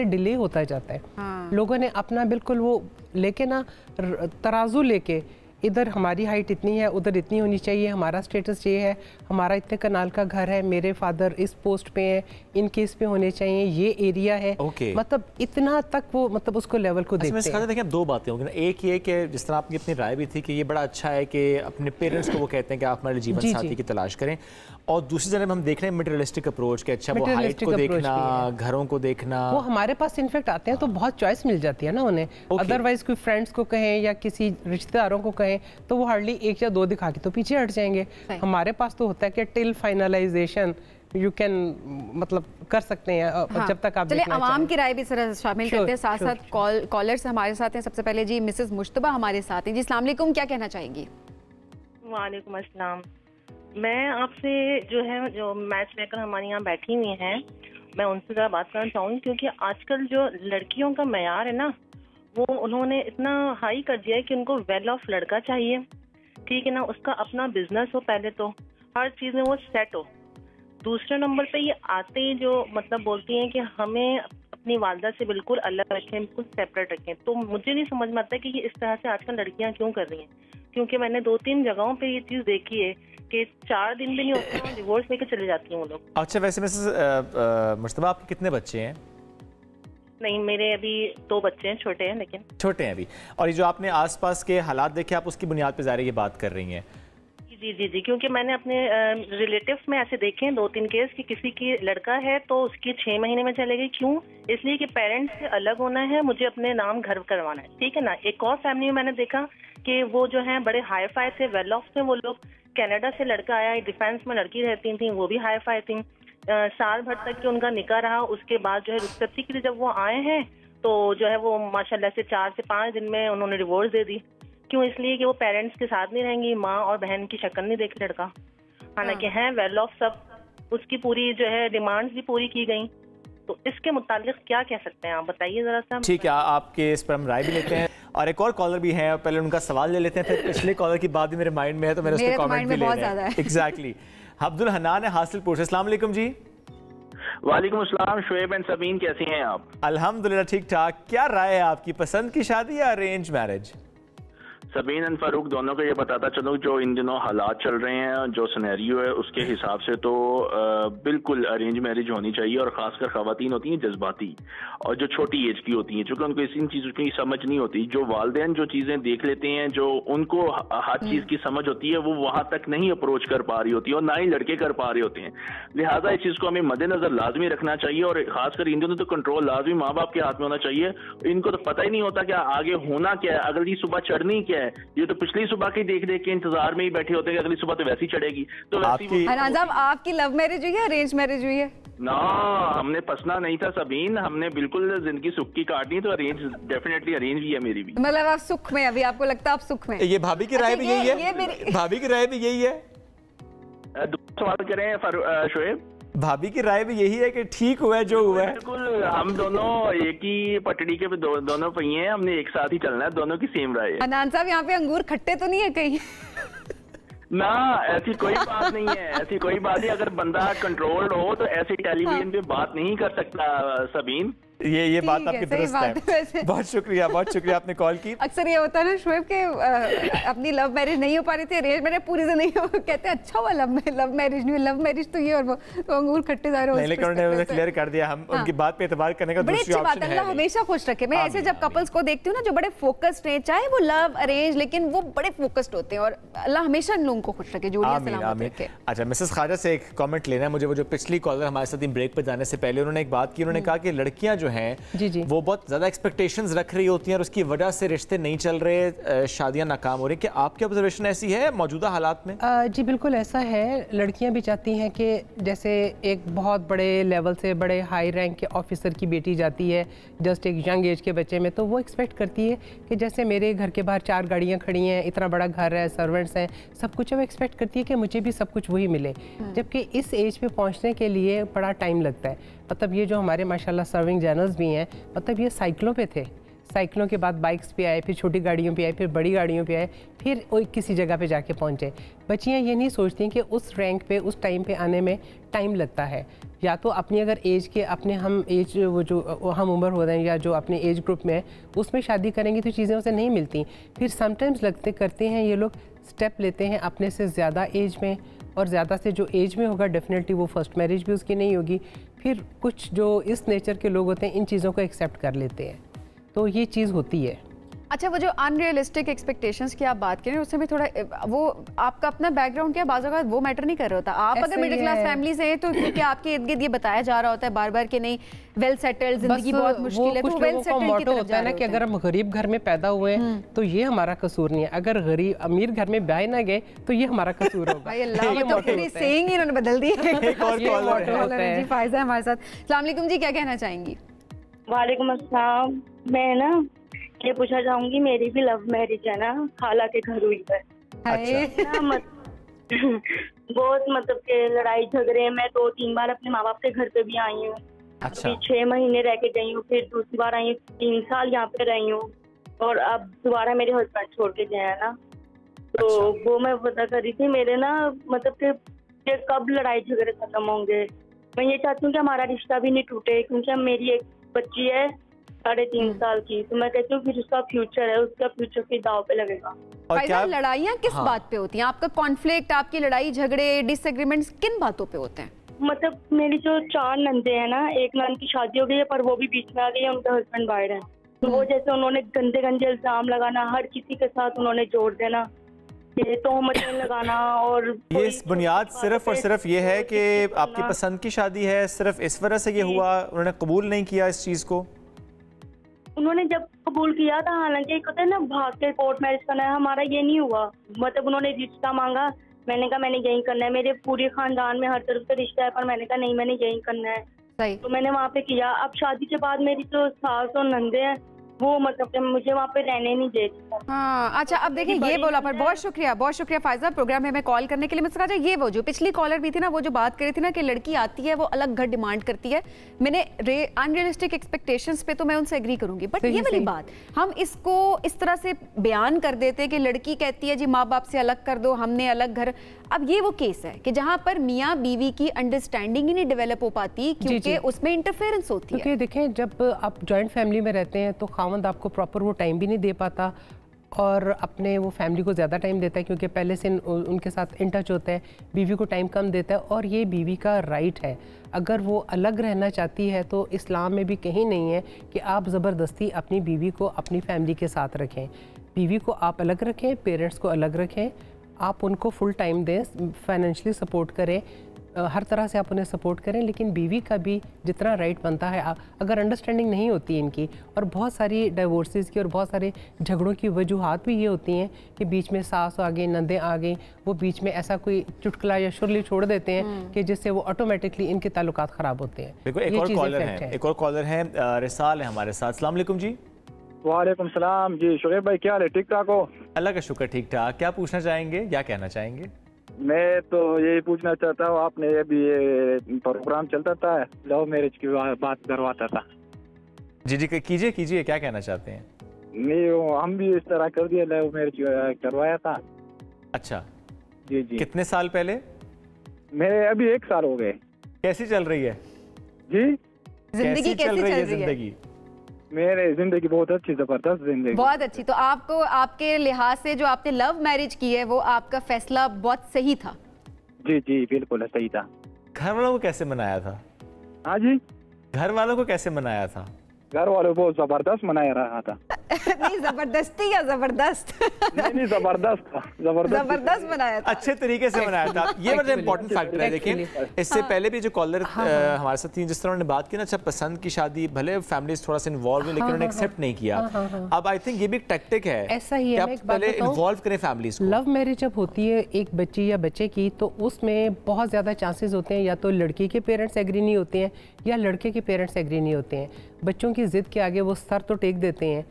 डिले होता जाता है। लोगों ने अपना बिल्कुल वो लेके ना तराजू लेके, इधर हमारी हाइट इतनी है, उधर इतनी होनी चाहिए, हमारा स्टेटस ये है, हमारा इतने कनाल का घर है, मेरे फादर इस पोस्ट पे हैं, इनके इस पे होने चाहिए, ये एरिया है, मतलब इतना तक वो मतलब उसको लेवल को देखते हैं। देखिए 2 बातें होंगी ना, एक ये कि जिस तरह आपकी अपनी राय भी थी कि ये बड़ा अच्छा है कि अपने पेरेंट्स को वो कहते हैं कि आप हमारे जीवन साथी की तलाश करें, और दूसरी जानब हम देख रहे हैं मटेरियलिस्टिक अप्रोच के, अच्छा वो हाइट को देखना, घरों को देखना। वो हमारे पास इनफेक्ट आते हैं तो बहुत चॉइस मिल जाती है ना उन्हें। अदरवाइज कोई फ्रेंड्स को कहें या किसी रिश्तेदारों को कहें तो वो हार्डली 1 या 2 दिखा के तो पीछे हट जाएंगे। हमारे पास तो होता है कि टिल फाइनलाइजेशन यू कैन मतलब कर सकते हैं जब तक आप। चलिए आवाम की राय भी सर शामिल करते हैं, साथ साथ कॉलर्स हमारे साथ हैं। सबसे पहले जी मिसेस मुश्तबा हमारे साथ हैं जी। अस्सलाम वालेकुम, क्या कहना चाहेंगी? वालेकुम अस्सलाम। मैं आपसे जो मैच मेकर हमारे यहाँ बैठी हुई हैं, मैं उनसे ज़रा बात करना चाहूँगी, क्योंकि आजकल जो लड़कियों का मयार है ना, वो उन्होंने इतना हाई कर दिया है कि उनको वेल ऑफ लड़का चाहिए, ठीक है ना, उसका अपना बिजनेस हो, पहले तो हर चीज़ में वो सेट हो। दूसरे नंबर पे ये आते ही जो मतलब बोलती हैं कि हमें अपनी वालदा से बिल्कुल अलग रखें, बिल्कुल सेपरेट रखें। तो मुझे नहीं समझ में आता कि ये इस तरह से आजकल लड़कियां क्यों कर रही हैं, क्योंकि मैंने 2-3 जगहों पे ये चीज़ देखी है कि 4 दिन भी नहीं होते हैं डिवोर्स लेके चले जाती हैं वो लोग। अच्छा, वैसे मिसेस मुश्तबा आपके कितने बच्चे हैं? नहीं, मेरे अभी 2 बच्चे हैं, छोटे हैं, लेकिन छोटे हैं अभी। और ये जो आपने आसपास के हालात देखे, आप उसकी बुनियाद पर ज़ाहिर ये बात कर रही हैं? जी जी जी, क्योंकि मैंने अपने रिलेटिव्स में ऐसे देखे हैं 2-3 केस कि किसी की लड़का है तो उसकी 6 महीने में चले गई। क्यों? इसलिए कि पेरेंट्स से अलग होना है, मुझे अपने नाम घर करवाना है, ठीक है ना। एक और फैमिली में मैंने देखा कि वो जो है बड़े हाई फाई थे, वेल ऑफ थे वो लोग। कनाडा से लड़का आया, डिफेंस में लड़की रहती थी, वो भी हाई फाई थी। साल भर तक कि उनका निकाह रहा, उसके बाद जो है रुखसती के लिए जब वो आए हैं तो जो है वो माशाल्लाह से 4 से 5 दिन में उन्होंने डिवोर्स दे दी। क्यों? इसलिए कि वो पेरेंट्स के साथ नहीं रहेंगी, माँ और बहन की शक्ल नहीं देख लड़का, हालांकि हैं वेल ऑफ सब, उसकी पूरी जो है डिमांड्स भी पूरी की गई। तो इसके मुतालिक क्या कह सकते हैं आप बताइए जरा सा। ठीक है, आपके इस पर हम राय भी लेते हैं। और एक और कॉलर भी है, पहले उनका सवाल ले लेते हैं, फिर पिछले कॉलर की बात भी मेरे माइंड में है तो मेरे उस पर कमेंट भी ले रहे हैं। एग्जैक्टली। अब्दुल हन्नान है हासिलपुर से। अस्सलाम वालेकुम जी। वालेकुम अस्सलाम। शुएब एंड सबीन, कैसी हैं आप? अल्हम्दुलिल्लाह ठीक ठाक। क्या राय है आपकी, पसंद की शादी या arrange marriage? Sabeen and Farooq दोनों को ये बताता चलो, जो इन दिनों हालात चल रहे हैं, जो सिनेरियो है उसके हिसाब से तो बिल्कुल अरेंज मैरिज होनी चाहिए। और खासकर खवातीन होती हैं जज्बाती और जो छोटी एज की होती हैं, चूंकि उनको इन चीज़ों की समझ नहीं होती। जो वालिदैन जो चीज़ें देख लेते हैं, जो उनको हर चीज़ की समझ होती है, वो वहाँ तक नहीं अप्रोच कर पा रही होती है और ना ही लड़के कर पा रहे होते हैं। लिहाजा इस चीज़ को हमें मद्देनजर लाजमी रखना चाहिए। और खासकर इन दिनों तो कंट्रोल लाजमी माँ बाप के हाथ में होना चाहिए। इनको तो पता ही नहीं होता कि आगे होना क्या है, अगली सुबह चढ़नी क्या है। ये तो पिछली सुबह की देख देख के इंतजार में ही बैठे होते हैं कि अगली सुबह तो वैसी चढ़ेगी। तो आपकी लव मैरिज हुई है, अरेंज मैरिज हुई है? ना, हमने पसना नहीं था सबीन, हमने बिल्कुल जिंदगी सुख की काटनी, तो अरेंज डेफिनेटली अरेंज भी है मेरी भी। मतलब आप सुख में, अभी आपको लगता है आप सुख में? ये भाभी की राय भी यही है? भाभी की राय भी यही है? सवाल करें शोएब? भाभी की राय भी यही है कि ठीक हुआ है जो हुआ है। बिल्कुल, हम दोनों एक ही पटड़ी के दोनों पहिए हैं, हमने एक साथ ही चलना है, दोनों की सेम राय है। अनान साहब, यहाँ पे अंगूर खट्टे तो नहीं है कहीं? ना, ऐसी कोई बात नहीं है, ऐसी कोई बात नहीं। अगर बंदा कंट्रोल्ड हो तो ऐसे टेलीविजन पे बात नहीं कर सकता सबीन। ये बात आपकी दुरुस्त है। बहुत शुक्रिया, बहुत शुक्रिया आपने कॉल की। अक्सर ये होता है ना शुएब के अपनी लव मैरिज नहीं हो पा रही थी, अरेंज मैरिज पूरी से नहीं हो, कहते अच्छा हुआ लव मैरिज नहीं, लव मैरिज तो ये और वो तो अंगूर खट्टे जा रहे हो। लेकिन उन्होंने क्लियर कर दिया, हम उनकी बात पे एतबार करने का दूसरी ऑप्शन है। अल्लाह हमेशा खुश रखे। मैं ऐसे जब कपल्स को देखती हूँ ना जो बड़े फोकस्ड हैं, चाहे वो लव अरेंज, लेकिन वो बड़े फोकस्ड होते हैं, और अल्लाह हमेशा इन लोगों को खुश रखे, जोड़ियां सलामत रखे। अच्छा, मिसेस ख्वाजा से एक कमेंट लेना है मुझे। वो जो पिछली कॉलर हमारे साथ ब्रेक पर जाने से पहले उन्होंने एक बात की, उन्होंने कहा कि लड़कियां जो हैं वो बहुत ज़्यादा एक्सपेक्टेशंस रख रही होती हैं और उसकी वजह से रिश्ते नहीं चल रहे, शादियां नाकाम हो रही। क्या आपकी ऑब्जर्वेशन ऐसी है मौजूदा हालात में? जी बिल्कुल ऐसा है। लड़कियां भी चाहती हैं कि जैसे एक बहुत बड़े लेवल से बड़े हाई रैंक के ऑफिसर की बेटी जाती है जस्ट एक यंग एज के बच्चे में, तो वो एक्सपेक्ट करती है कि जैसे मेरे घर के बाहर 4 गाड़ियाँ खड़ी हैं, इतना बड़ा घर है, सर्वेंट्स हैं, सब कुछ है, वो एक्सपेक्ट करती है कि मुझे भी सब कुछ वही मिले। जबकि इस एज पे पहुँचने के लिए बड़ा टाइम लगता है। मतलब ये जो हमारे माशाल्लाह सर्विंग जनरल्स भी हैं, मतलब ये साइकिलों पे थे, साइकिलों के बाद बाइक्स पे आए, फिर छोटी गाड़ियों पे आए, फिर बड़ी गाड़ियों पे आए, फिर किसी जगह पे जाके पहुंचे। बच्चियां ये नहीं सोचती कि उस रैंक पे उस टाइम पे आने में टाइम लगता है। या तो अपनी अगर एज के अपने हम एज वो जो हम उम्र हो रहे हैं या जो अपने एज ग्रुप में है उसमें शादी करेंगे तो चीज़ें उसे नहीं मिलती। फिर समटाइम्स करते हैं ये लोग स्टेप लेते हैं अपने से ज़्यादा एज में, और ज़्यादा से जो एज में होगा डेफिनेटली वो फर्स्ट मैरिज भी उसकी नहीं होगी। फिर कुछ जो इस नेचर के लोग होते हैं इन चीज़ों को एक्सेप्ट कर लेते हैं, तो ये चीज़ होती है। अच्छा, वो जो अनरियलिस्टिक एक्सपेक्टेशंस की आप बात करें उससे भी थोड़ा वो आपका अपना बैकग्राउंड क्या बाज़ औक़ात वो मैटर नहीं कर रहा होता। आप अगर मिडिल क्लास फैमिली से हैं तो क्योंकि आपके इर्द गिर्द ये बताया जा रहा होता है बार बार कि नहीं वेल सेटल्ड, जिंदगी बहुत मुश्किल है, तो वेल सेटल्ड की तरफ होता है ना कि अगर हम गरीब घर में पैदा हुए हैं तो ये हमारा कसूर नहीं है, अगर गरीब अमीर घर में ब्याह ना गए तो ये हमारा कसूर होगा। भाई अल्लाह, वो तो पूरी सेइंग ही इन्होंने बदल दी है। एक और कॉलर है जी, फायजा हमारे साथ। अस्सलाम वालेकुम जी, क्या कहना चाहेंगी? वालेकुम अस्सलाम। मैं ना ये पूछना चाहूंगी, मेरी भी लव मैरिज है ना, खाला के घर हुई है। अच्छा। बहुत मतलब के लड़ाई झगड़े, मैं 2-3 बार अपने माँ बाप के घर पे भी आई हूँ। अच्छा। 6 महीने रह के गई हूँ, फिर दूसरी बार आई हूँ, 3 साल यहाँ पे रही हूँ, और अब दोबारा मेरे हस्बैंड छोड़ के गए हैं ना। तो वो मैं पता कर रही थी मेरे ना मतलब कि कब लड़ाई झगड़े खत्म होंगे। मैं ये चाहती हूँ कि हमारा रिश्ता भी नहीं टूटे, क्योंकि मेरी एक बच्ची है 3.5 साल की, तो मैं कहती हूँ फिर उसका फ्यूचर है, उसका फ्यूचर फिर दाव पे लगेगा। और क्या लड़ाइयाँ किस बात पे होती हैं? आपका कॉन्फ्लिक्ट, आपकी लड़ाई झगड़े, डिसएग्रीमेंट्स किन बातों पे होते हैं? मतलब मेरी जो 4 नंदे हैं ना, एक नंद की शादी हो गई है पर वो भी बीच में आ गई है, उनका हस्बैंड बाहर है। तो वो जैसे उन्होंने गंदे गंदे इल्जाम लगाना, हर किसी के साथ उन्होंने जोड़ देना, ये तोहमतें लगाना, और ये बुनियाद सिर्फ और सिर्फ ये है कि आपकी पसंद की शादी है, सिर्फ इस वजह से ये हुआ, उन्होंने कबूल नहीं किया इस चीज़ को? उन्होंने जब कबूल किया था, हालांकि एक होता है ना भाग के कोर्ट मैरिज करना है, हमारा ये नहीं हुआ। मतलब उन्होंने रिश्ता मांगा, मैंने कहा मैंने यही करना है, मेरे पूरे खानदान में हर तरफ से रिश्ता है, पर मैंने कहा नहीं मैंने यही करना है। सही। तो मैंने वहाँ पे किया। अब शादी के बाद मेरी जो सास और नंदे हैं वो मतलब मुझे वहाँ पे रहने नहीं देती। हाँ, अच्छा, अब देखिए ये बोला, पर बहुत शुक्रिया फायजा प्रोग्राम में हमें कॉल करने के लिए। मुझसे कहा ये वो जो पिछली कॉलर भी थी ना, वो जो बात कर रही थी ना कि लड़की आती है वो अलग घर डिमांड करती है, मैंने अनरियलिस्टिक एक्सपेक्टेशंस पे तो मैं उनसे एग्री करूंगी, बट ये वाली बात हम इसको इस तरह से बयान कर देते हैं कि लड़की कहती है जी माँ बाप से अलग कर दो, हमने अलग घर। अब ये वो केस है कि जहाँ पर मियाँ बीवी की अंडरस्टैंडिंग ही नहीं डेवलप हो पाती, क्योंकि उसमें इंटरफेरेंस होती है। क्योंकि देखें, जब आप जॉइंट फैमिली में रहते हैं तो खावंद आपको प्रॉपर वो टाइम भी नहीं दे पाता और अपने वो फैमिली को ज़्यादा टाइम देता है, क्योंकि पहले से उनके साथ इन टच होता है। बीवी को टाइम कम देता है, और ये बीवी का राइट है। अगर वो अलग रहना चाहती है तो इस्लाम में भी कहीं नहीं है कि आप ज़बरदस्ती अपनी बीवी को अपनी फैमिली के साथ रखें। बीवी को आप अलग रखें, पेरेंट्स को अलग रखें, आप उनको फुल टाइम दें, फाइनेंशियली सपोर्ट करें, हर तरह से आप उन्हें सपोर्ट करें, लेकिन बीवी का भी जितना राइट बनता है, अगर अंडरस्टैंडिंग नहीं होती है इनकी, और बहुत सारी डाइवोर्सेस की और बहुत सारे झगड़ों की वजूहात भी ये होती हैं कि बीच में सास आ गई, नंदे आ गई, वो बीच में ऐसा कोई चुटकुला या शुरली छोड़ देते हैं कि जिससे वो ऑटोमेटिकली इनके ताल्लुकात ख़राब होते हैं। देखो एक और कॉलर है, रिसाल है हमारे साथ। अस्सलाम वालेकुम जी। वालेकुम सलाम जी। शुएब भाई क्या हाल है? ठीक ठाक हो? अल्लाह का शुक्र, ठीक ठाक। क्या पूछना चाहेंगे, क्या कहना चाहेंगे? मैं तो यही पूछना चाहता हूँ, आपने अभी ये प्रोग्राम चलता था लव मैरिज की बात करवाता था। जी जी कीजिए, क्या कहना चाहते हैं? नहीं, हम भी इस तरह कर दिया, लव मैरिज करवाया था। अच्छा जी। कितने साल पहले? मेरे अभी 1 साल हो गए। कैसी चल रही है जी? जिंदगी कैसी चल रही है? मेरे जिंदगी बहुत अच्छी, जबरदस्त जिंदगी, बहुत अच्छी। तो आपको आपके लिहाज से जो आपने लव मैरिज की है वो आपका फैसला बहुत सही था? जी बिल्कुल सही था। घर वालों को कैसे मनाया था? हाँ जी, घर वालों को कैसे मनाया था? घर वालों को जबरदस्त मनाया रहा था। नहीं, जबरदस्ती या जबरदस्त? नहीं, जबरदस्त बनाया था, अच्छे तरीके से बनाया था। ये बड़ा इंपॉर्टेंट फैक्टर है। देखिए, इससे पहले भी जो कॉलर हमारे साथ थी, जिस तरह उन्होंने बात की ना, अच्छा पसंद की शादी, भले फैमिलीज थोड़ा सा इन्वॉल्व हुई, लेकिन उन्होंने एक्सेप्ट नहीं किया। अब आई थिंक ये भी एक टैक्टिक है, ऐसा ही है, पहले इन्वॉल्व करें फैमिलीज को। लव मैरिज जब होती है एक बच्ची या बच्चे की, तो उसमें बहुत ज़्यादा चांसेस होते हैं या तो लड़की के पेरेंट्स एग्री नहीं होते हैं या लड़के के पेरेंट्स एग्री नहीं होते हैं। बच्चों की जिद के आगे वो सर तो टेक देते हैं,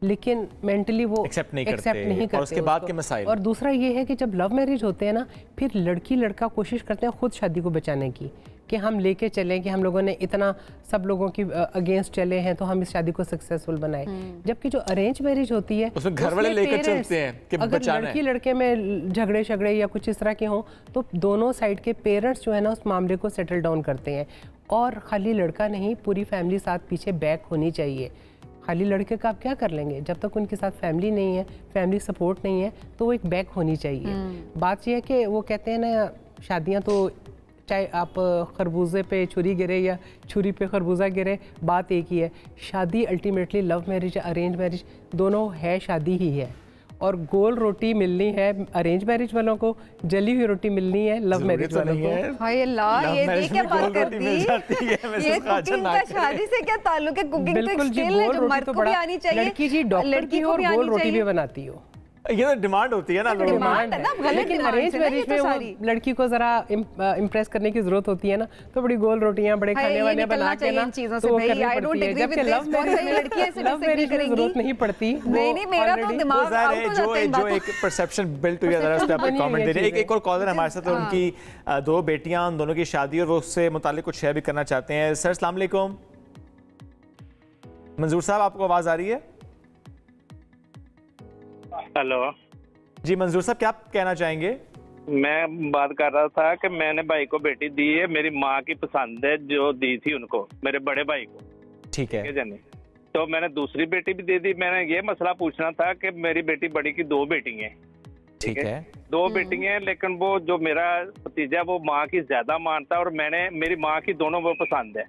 लेकिन मेंटली वो एक्सेप्ट नहीं करते और उसके बाद के मसाइल। और दूसरा ये है कि जब लव मैरिज होते हैं ना, फिर लड़की लड़का कोशिश करते हैं खुद शादी को बचाने की, कि हम लेके चलें, कि हम लोगों ने इतना सब लोगों की अगेंस्ट चले हैं तो हम इस शादी को सक्सेसफुल बनाए। जबकि जो अरेंज मैरिज होती है उसमें घर वाले लेकर चलते हैं कि अगर लड़की लड़के में झगड़े या कुछ इस तरह के हों तो दोनों साइड के पेरेंट्स जो है ना उस मामले को सेटल डाउन करते हैं। और खाली लड़का नहीं, पूरी फैमिली साथ पीछे बैक होनी चाहिए। खाली लड़के का आप क्या कर लेंगे, जब तक उनके साथ फैमिली नहीं है, फैमिली सपोर्ट नहीं है, तो वो एक बैक होनी चाहिए। बात यह है कि वो कहते हैं ना, शादियां तो चाहे आप खरबूजे पे छुरी गिरे या छुरी पे खरबूजा गिरे, बात एक ही है। शादी ultimately love marriage arrange marriage दोनों है, शादी ही है। और गोल रोटी मिलनी है अरेंज मैरिज वालों को, जली हुई रोटी मिलनी है लव मैरिज वालों को। हाय अल्लाह, ये क्या बात करती है? ये कुकिंग का शादी से क्या ताल्लुक है? कुकिंग तो एक स्किल है जो मर्द को भी आनी चाहिए। लड़की जी डॉक्टर की और गोल रोटी भी बनाती हो, ये तो डिमांड होती है ना, डिमांड है ना। लेकिन अरेंज मैरिज में वो लड़की को जरा इम्प्रेस करने की जरूरत होती है ना, तो बड़ी गोल रोटियां बड़े खाने वाले बना के ना तो वो करनी पड़ती है। जबकि लव मैरिज में जरूरत नहीं पड़ती। नहीं, मेरा तो दिमाग आउट हो जाता है। जो एक परसेप्शन बिल्ड हुई है, उस पे आप कमेंट दे रहे हैं। एक और कॉलर हमारे साथ, उनकी 2 बेटियां, उन दोनों की शादी और वो उससे मुताल्लिक कुछ शेयर भी करना चाहते हैं। सर अस्सलाम वालेकुम। मंजूर साहब, आपको आवाज आ रही है? हेलो जी मंजूर साहब, क्या आप कहना चाहेंगे? मैं बात कर रहा था कि मैंने भाई को बेटी दी है, मेरी माँ की पसंद है जो दी थी उनको, मेरे बड़े भाई को। ठीक है जानी, तो मैंने दूसरी बेटी भी दे दी। मैंने ये मसला पूछना था कि मेरी बेटी बड़ी की 2 बेटी हैं, ठीक है 2 बेटी हैं, लेकिन वो जो मेरा भतीजा वो माँ की ज्यादा मानता है और मैंने मेरी माँ की दोनों वो पसंद है,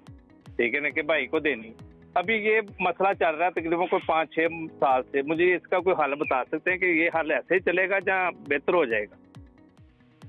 ठीक है ना, कि भाई को देनी। अभी ये मसला चल रहा है तकरीबन कोई 5-6 साल से। मुझे इसका कोई हल बता सकते हैं कि ये हल ऐसे ही चलेगा या बेहतर हो जाएगा?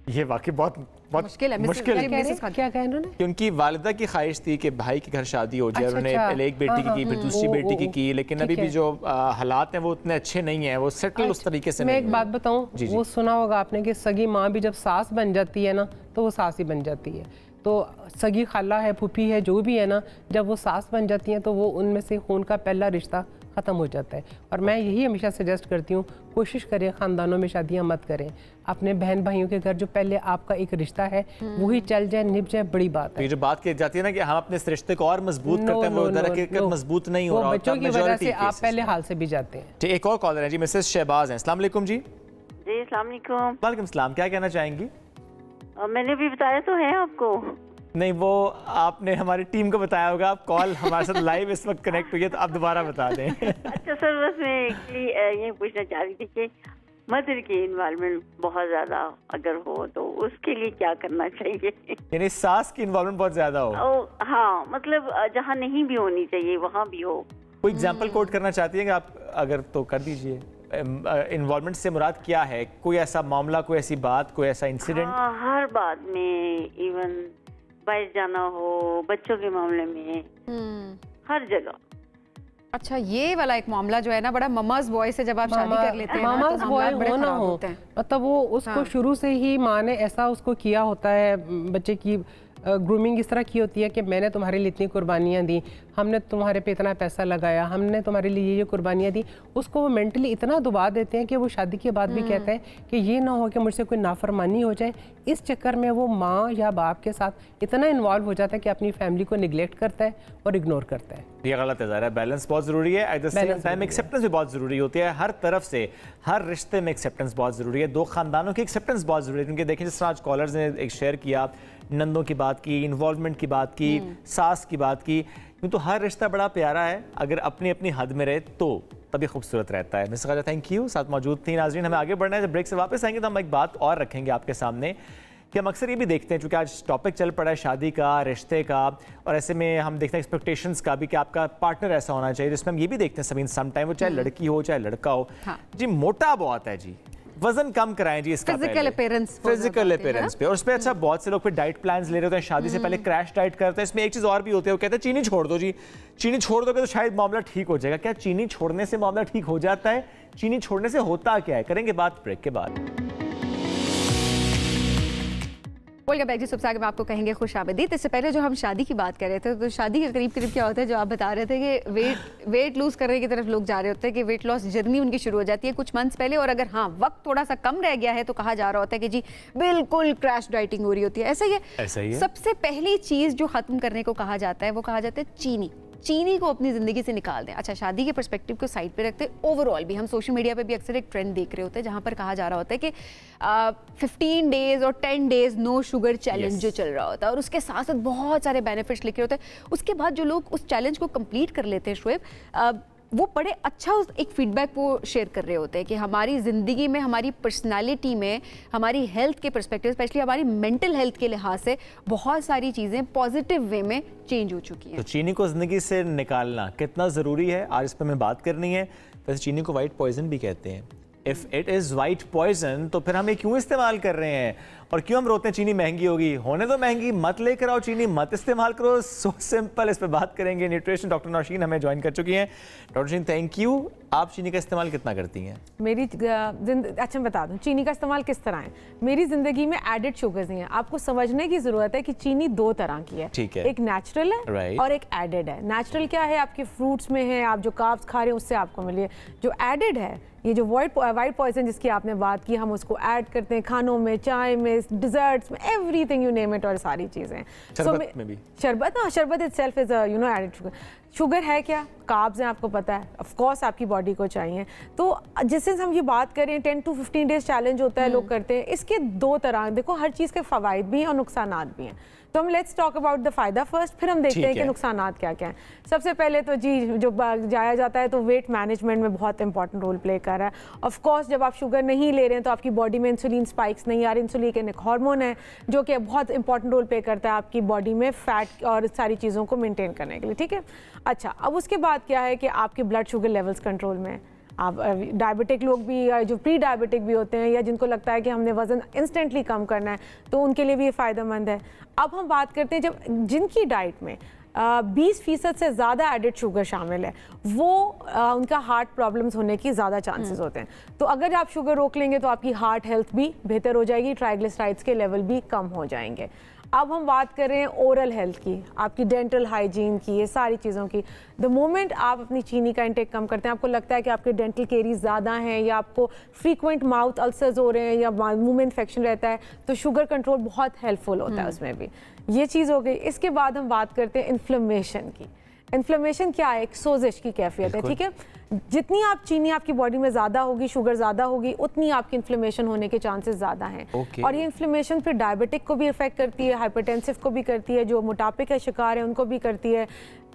ये वाकई बहुत मुश्किल है। क्या कहा इन्होंने? कि उनकी वालिदा की ख्वाहिश थी कि भाई के घर शादी हो जाए। उन्होंने पहले एक बेटी की फिर दूसरी बेटी की, लेकिन अभी भी जो हालात हैं वो उतने अच्छे नहीं हैं, वो सेटल उस तरीके से मैं नहीं। एक बात बताऊं, वो सुना होगा आपने कि सगी माँ भी जब सास बन जाती है ना तो वो सास ही बन जाती है। तो सगी खाला है, फूफी है, जो भी है ना, जब वो सास बन जाती हैं तो वो उनमें से खून का पहला रिश्ता ख़त्म हो जाता है। और मैं यही हमेशा सजेस्ट करती हूँ, कोशिश करें ख़ानदानों में शादियाँ मत करें। अपने बहन भाइयों के घर जो पहले आपका एक रिश्ता है वही चल जाए, निभ जाए, बड़ी बात है। ये जो बात की जाती है ना कि हम अपने इस रिश्ते को और मजबूत करते हैं, वो दरअसल मजबूत नहीं हो रहा। बच्चों की वजह से आप पहले हाल से भी जाते हैं। एक और कॉलर है जी, मिसेस शहबाज हैं। अस्सलाम वालेकुम जी। जी अस्सलाम वालेकुम। वालेकुम सलाम, क्या कहना चाहेंगी? मैंने भी बताया तो है आपको। नहीं, वो आपने हमारी टीम को बताया होगा। आप कॉल हमारे साथ लाइव इस वक्त कनेक्ट हुई है, तो आप दोबारा बता दें। अच्छा सर, बस मैं ये पूछना चाह रही थी कि मदर की इन्वॉल्वमेंट बहुत ज्यादा अगर हो तो उसके लिए क्या करना चाहिए? यानी सास की इन्वॉल्वमेंट बहुत ज्यादा हो? हाँ, मतलब जहाँ नहीं भी होनी चाहिए वहाँ भी हो। कोई एग्जाम्पल कोट करना चाहती हैं कि आप अगर तो कर दीजिए। इन्वॉल्वमेंट से मुराद क्या है? कोई ऐसा मामला, कोई ऐसी बात, कोई ऐसा इंसिडेंट? हाँ, हर बात में, इवन बाहर जाना हो, बच्चों के मामले में, हर जगह। अच्छा, ये वाला एक मामला जो है ना, बड़ा ममाज बॉय से जब आप शादी कर लेते हैं, ममाज बॉय हो ना हो, मतलब वो उसको शुरू से ही माँ ने ऐसा उसको किया होता है, बच्चे की ग्रूमिंग इस तरह की होती है कि मैंने तुम्हारे लिए इतनी कुर्बानियाँ दी, हमने तुम्हारे पे इतना पैसा लगाया, हमने तुम्हारे लिए ये कुर्बानियाँ दी। उसको वो मेंटली इतना दबा देते हैं कि वो शादी के बाद भी कहते हैं कि ये ना हो कि मुझसे कोई नाफरमानी हो जाए। इस चक्कर में वो माँ या बाप के साथ इतना इन्वॉल्व हो जाता है कि अपनी फैमिली को निगलेक्ट करता है और इग्नोर करता है। ये गलत है ज़रा। बैलेंस बहुत ज़रूरी है, at the same time acceptance भी बहुत ज़रूरी होती है। हर तरफ से, हर रिश्ते में एक्सेप्टेंस बहुत ज़रूरी है। 2 खानदानों की एक्सेप्टेंस बहुत ज़रूरी है, क्योंकि देखें जिस तरह आज कॉलर्स ने एक शेयर किया, नंदों की बात की, इन्वॉल्वमेंट की बात की, सास की बात की, क्यों तो हर रिश्ता बड़ा प्यारा है, अगर अपनी अपनी हद में रहे तो तभी खूबसूरत रहता है। मिस खाजा, थैंक यू, साथ मौजूद थी। नाज़रीन, हमें आगे बढ़ना है। जब ब्रेक से वापस आएंगे तो हम एक बात और रखेंगे आपके सामने कि हम अक्सर ये भी देखते हैं, चूँकि आज टॉपिक चल पड़ा है शादी का, रिश्ते का, और ऐसे में हम देखते हैं एक्सपेक्टेशंस का भी कि आपका पार्टनर ऐसा होना चाहिए, जिसमें हम ये भी देखते हैं सभी सम टाइम, वो चाहे लड़की हो चाहे लड़का हो, जी मोटा बहुत है जी, वजन कम कराएं जी, इसका फिजिकल अपीयरेंस पे। और उस पर अच्छा बहुत से लोग फिर डाइट प्लान्स ले रहे होते हैं, शादी से पहले क्रैश डाइट करते हैं। इसमें एक चीज़ और भी होती है, वो कहते हैं चीनी छोड़ दो जी, चीनी छोड़ दोगे तो शायद मामला ठीक हो जाएगा। क्या चीनी छोड़ने से मामला ठीक हो जाता है? चीनी छोड़ने से होता क्या है? करेंगे बात ब्रेक के बाद। वेलकम बैक जी, सुबह में आपको कहेंगे खुश आमदीद। इससे पहले जो हम शादी की बात कर रहे थे, तो शादी के करीब करीब क्या होता है, जो आप बता रहे थे कि वेट लूज करने की तरफ लोग जा रहे होते हैं, कि वेट लॉस जर्नी उनकी शुरू हो जाती है कुछ मंथ्स पहले, और अगर हाँ वक्त थोड़ा सा कम रह गया है तो कहा जा रहा होता है कि जी बिल्कुल क्रैश डाइटिंग हो रही होती है। ऐसा ही है। सबसे पहली चीज जो खत्म करने को कहा जाता है वो कहा जाता है चीनी। चीनी को अपनी ज़िंदगी से निकाल दें। अच्छा, शादी के पर्सपेक्टिव को साइड पे रखते, ओवरऑल भी हम सोशल मीडिया पे भी अक्सर एक ट्रेंड देख रहे होते हैं जहाँ पर कहा जा रहा होता है कि 15 डेज और 10 डेज नो शुगर चैलेंज जो चल रहा होता है, और उसके साथ साथ बहुत सारे बेनिफिट्स लिखे होते हैं। उसके बाद जो लोग उस चैलेंज को कंप्लीट कर लेते हैं, शोएब, वो बड़े अच्छा एक फीडबैक वो शेयर कर रहे होते हैं कि हमारी ज़िंदगी में, हमारी पर्सनालिटी में, हमारी हेल्थ के पर्सपेक्टिव, स्पेशली हमारी मेंटल हेल्थ के लिहाज से बहुत सारी चीज़ें पॉजिटिव वे में चेंज हो चुकी हैं। तो चीनी को ज़िंदगी से निकालना कितना ज़रूरी है, आज इस पर हमें बात करनी है। वैसे चीनी को वाइट पॉइजन भी कहते हैं। If it is white poison तो फिर हम ये क्यों इस्तेमाल कर रहे हैं और क्यों हम रोते हैं चीनी महंगी होगी? होने दो महंगी, मत लेकर आओ चीनी, मत इस्तेमाल करो। So simple. इस पर बात करेंगे। न्यूट्रिशन डॉक्टर नौशीन हमें ज्वाइन कर चुकी हैं। Doctor Nausheen, thank you. आप चीनी का इस्तेमाल कितना करती हैं? मेरी अच्छा बता दूं चीनी का इस्तेमाल किस तरह है। मेरी ज़िंदगी में एडेड शुगर्स नहीं है। आपको समझने की ज़रूरत है कि चीनी दो तरह की है। ठीक है। एक नेचुरल है और एक एडेड है। नेचुरल क्या है? आपके फ्रूट्स में है, आप जो कार्ब्स खा रहे हैं उससे आपको मिली है। जो एडेड है, ये जो वाइट पॉइजन जिसकी आपने बात की, हम उसको ऐड करते हैं खानों में, चाय में, डिजर्ट्स में, एवरीथिंग यू नेम इट, और सारी चीज़ें। शरबत में भी शरबत itself is added sugar. Sugar है क्या? कार्ब्स हैं, आपको पता है, ऑफ कोर्स आपकी बॉडी को चाहिए। तो जिससे हम ये बात करें 10 to 15 डेज चैलेंज होता है, लोग करते हैं। इसके दो तरह, देखो हर चीज़ के फ़वाइद भी हैं और नुकसानात भी हैं। तो हम लेट्स टॉक अबाउट द फायदा फर्स्ट, फिर हम देखते हैं कि नुकसानात क्या क्या हैं। सबसे पहले तो जी जो जाया जाता है तो वेट मैनेजमेंट में बहुत इंपॉर्टेंट रोल प्ले कर रहा है। ऑफ कोर्स जब आप शुगर नहीं ले रहे हैं तो आपकी बॉडी में इंसुलिन स्पाइक्स नहीं आ रही। इंसुलिन एक हार्मोन है जो कि बहुत इंपॉर्टेंट रोल प्ले करता है आपकी बॉडी में फैट और सारी चीज़ों को मेनटेन करने के लिए, ठीक है। अच्छा, अब उसके बाद क्या है कि आपके ब्लड शुगर लेवल्स कंट्रोल में है। आप डायबिटिक लोग भी या जो प्री डायबिटिक भी होते हैं या जिनको लगता है कि हमने वज़न इंस्टेंटली कम करना है तो उनके लिए भी ये फ़ायदेमंद है। अब हम बात करते हैं जब जिनकी डाइट में 20% से ज़्यादा एडेड शुगर शामिल है, वो उनका हार्ट प्रॉब्लम्स होने की ज़्यादा चांसेस होते हैं। तो अगर आप शुगर रोक लेंगे तो आपकी हार्ट हेल्थ भी बेहतर हो जाएगी, ट्राइग्लिसराइड्स के लेवल भी कम हो जाएंगे। अब हम बात कर रहे हैं ओरल हेल्थ की, आपकी डेंटल हाइजीन की, ये सारी चीज़ों की। द मोमेंट आप अपनी चीनी का इंटेक कम करते हैं, आपको लगता है कि आपके डेंटल केरीज ज़्यादा हैं या आपको फ्रीक्वेंट माउथ अल्सर्स हो रहे हैं या मुंह में इन्फेक्शन रहता है, तो शुगर कंट्रोल बहुत हेल्पफुल होता है उसमें भी। ये चीज़ हो गई। इसके बाद हम बात करते हैं इन्फ्लेमेशन की। इन्फ्लेमेशन क्या है? एक सोजिश की कैफियत है, ठीक है। जितनी आप चीनी आपकी बॉडी में ज़्यादा होगी, शुगर ज़्यादा होगी, उतनी आपकी इन्फ्लेमेशन होने के चांसेस ज़्यादा हैं। और ये इन्फ्लेमेशन फिर डायबिटिक को भी इफेक्ट करती है, हाइपरटेंसिव को भी करती है, जो मोटापे का शिकार है उनको भी करती है,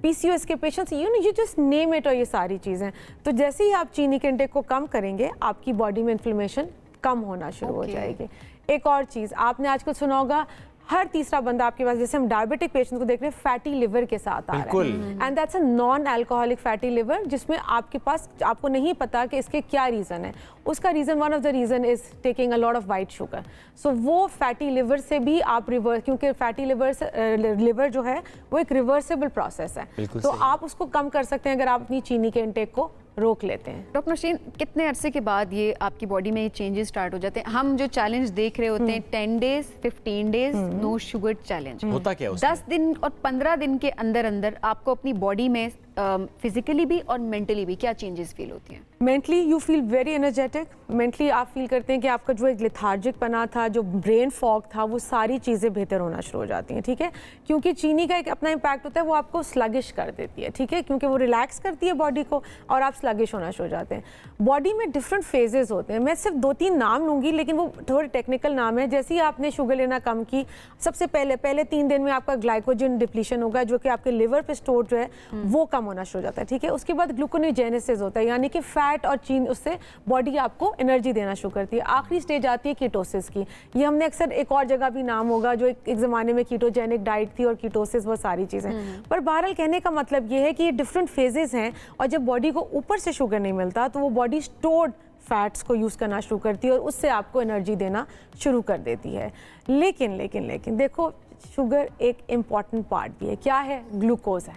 PCOS के patients, you just name it, और ये सारी चीज़ें। तो जैसे ही आप चीनी के इंटेक को कम करेंगे, आपकी बॉडी में इन्फ्लेमेशन कम होना शुरू हो जाएगी। एक और चीज़ आपने आजकल सुना होगा, हर तीसरा बंदा आपके पास, जैसे हम डायबिटिक पेशेंट को देख रहे हैं, फैटी लिवर के साथ आ रहा है। And that's a non alcoholic fatty liver, जिसमें आपके पास आपको नहीं पता कि इसके क्या रीज़न है। उसका reason, one of the reason is taking a lot of white sugar. So वो फैटी लिवर से भी आप रिवर्स, क्योंकि फैटी लिवर जो है वो एक रिवर्सिबल प्रोसेस है, तो आप उसको कम कर सकते हैं अगर आप अपनी चीनी के इंटेक को रोक लेते हैं। डॉक्टर नौशीन, कितने अरसे के बाद ये आपकी बॉडी में चेंजेस स्टार्ट हो जाते हैं? हम जो चैलेंज देख रहे होते हैं 10 days 15 days no sugar challenge, होता क्या है? 10 दिन और 15 दिन के अंदर अंदर आपको अपनी बॉडी में फिजिकली भी और मेंटली भी क्या चेंजेस फील होती हैं? Mentally you feel very energetic. Mentally आप फील करते हैं कि आपका जो एक लेथार्जिक पना था, जो ब्रेन फॉग था, वो सारी चीज़ें बेहतर होना शुरू हो जाती हैं, ठीक है। क्योंकि चीनी का एक अपना इम्पैक्ट होता है, वो आपको स्लगिश कर देती है, ठीक है, क्योंकि वो रिलैक्स करती है बॉडी को और आप स्लगिश होना शुरू हो जाते हैं। बॉडी में डिफरेंट फेजेस होते हैं, मैं सिर्फ 2-3 नाम लूँगी लेकिन वो थोड़े टेक्निकल नाम है। जैसे ही आपने शुगर लेना कम की, सबसे पहले 3 दिन में आपका ग्लाइकोजन डिप्लीशन होगा, जो कि आपके लिवर पे स्टोर जो है वो कम होना शुरू हो जाता है, ठीक है। उसके बाद ग्लूकोनेजेनेसिस होता है, यानी कि फैट और चीनी, उससे बॉडी आपको एनर्जी देना शुरू करती है। आखिरी स्टेज आती है कीटोसिस की। ये हमने अक्सर एक और जगह भी नाम होगा, जो एक ज़माने में कीटोजेनिक डाइट थी और कीटोसिस, वो सारी चीज़ें। पर बहरहाल कहने का मतलब ये है कि ये डिफरेंट फेजेस हैं, और जब बॉडी को ऊपर से शुगर नहीं मिलता तो वो बॉडी स्टोर्ड फैट्स को यूज़ करना शुरू करती है और उससे आपको एनर्जी देना शुरू कर देती है। लेकिन देखो, शुगर एक इम्पॉर्टेंट पार्ट भी है। क्या है? ग्लूकोज है,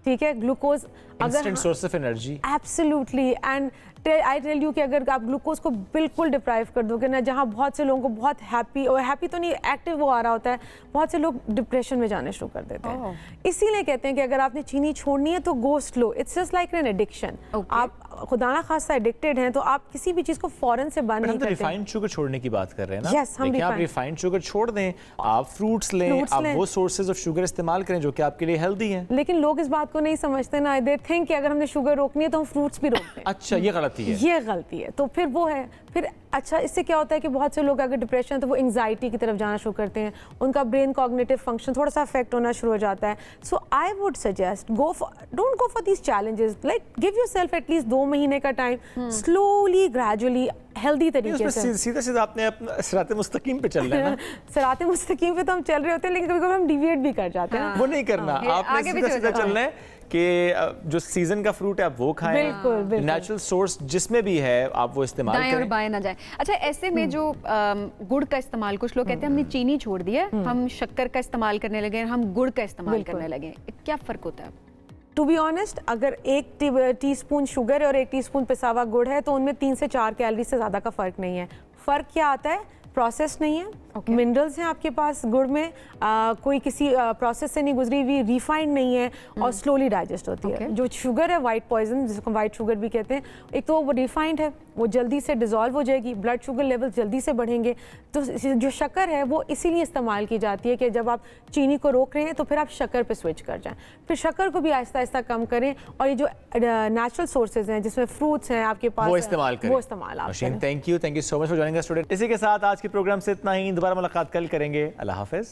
ठीक है। Glucose instant source of energy, absolutely. And I tell you कि अगर आप ग्लूकोज को बिल्कुल डिप्राइव कर दोगे ना, जहाँ बहुत से लोगों को बहुत हैप्पी तो नहीं, एक्टिव वो आ रहा होता है, बहुत से लोग डिप्रेशन में जाने शुरू कर देते हैं। इसीलिए कहते हैं कि अगर आपने चीनी छोड़नी है तो go slow, it's just like an addiction. आप खुदा ना खासा एडिक्टेड हैं तो आप किसी भी चीज़ को फौरन से बंद नहीं करते। रिफाइंड शुगर छोड़ने की बात कर रहे हैं ना? यस, हम आप रिफाइंड शुगर छोड़ दें, आप फ्रूट्स लें, आप वो सोर्सेज ऑफ शुगर इस्तेमाल करें जो कि आपके लिए हेल्दी हैं। लेकिन लोग इस बात को नहीं समझते ना, दे थिंक कि अगर हमने शुगर रोकनी है तो हम फ्रूट्स भी रोक दें। अच्छा, ये गलत जाती है। ये गलती है। तो फिर वो है, फिर अच्छा इससे क्या होता है कि बहुत से लोग अगर डिप्रेशन तो वो एंग्जाइटी की तरफ जाना शुरू करते हैं, उनका ब्रेन कॉग्निटिव फंक्शन थोड़ा सा अफेक्ट होना शुरू हो जाता है। So I would suggest don't go for these challenges, like give yourself at least 2 महीने का टाइम, स्लोली ग्रेजुअली हेल्दी तरीके से। सीधा सीधा आपने अपना सिरात मुस्तकीम पे चल रहा है ना। सिरात मुस्तकीम पे तो हम चल रहे होते हैं, लेकिन कभी-कभी हम डिविएट भी कर जाते हैं। वो नहीं करना, आपने सीधा सीधा चलना है कि जो सीजन का फ्रूट है आप वो खाएं, बिल्कुल नेचुरल सोर्स जिसमें भी है आप वो इस्तेमाल करें, और बाएं ना जाए। अच्छा, ऐसे में जो गुड़ का इस्तेमाल, कुछ लोग कहते हैं हमने चीनी छोड़ दी है, हम शक्कर का इस्तेमाल करने लगे, हम गुड़ का इस्तेमाल करने लगे, क्या फ़र्क होता है? टू बी ऑनेस्ट, अगर 1 टीस्पून शुगर है और 1 टीस्पून पिसा हुआ गुड़ है तो उनमें 3 से 4 कैलोरी से ज़्यादा का फ़र्क नहीं है। फ़र्क क्या आता है? प्रोसेस नहीं है, मिनरल्स हैं आपके पास गुड़ में, कोई किसी प्रोसेस से नहीं गुजरी हुई, रिफाइंड नहीं है और स्लोली डाइजेस्ट होती है। जो शुगर है, वाइट पॉइजन जिसको वाइट शुगर भी कहते हैं, एक तो वो रिफाइंड है, वो जल्दी से डिज़ोल्व हो जाएगी, ब्लड शुगर लेवल जल्दी से बढ़ेंगे। तो जो शक्कर है वो इसीलिए इस्तेमाल की जाती है कि जब आप चीनी को रोक रहे हैं तो फिर आप शक्कर पे स्विच कर जाएं, फिर शक्कर को भी आहिस्ता आहिस्ता कम करें और ये जो नेचुरल सोर्सेज हैं जिसमें फ्रूट्स हैं आपके पास वो इस्तेमाल करें। वो इस्तेमाल आप करें। Thank you so much for joining us today. इसी के साथ आज के प्रोग्राम से इतना ही, दोबारा मुलाकात कल करेंगे। अल्लाह हाफिज़।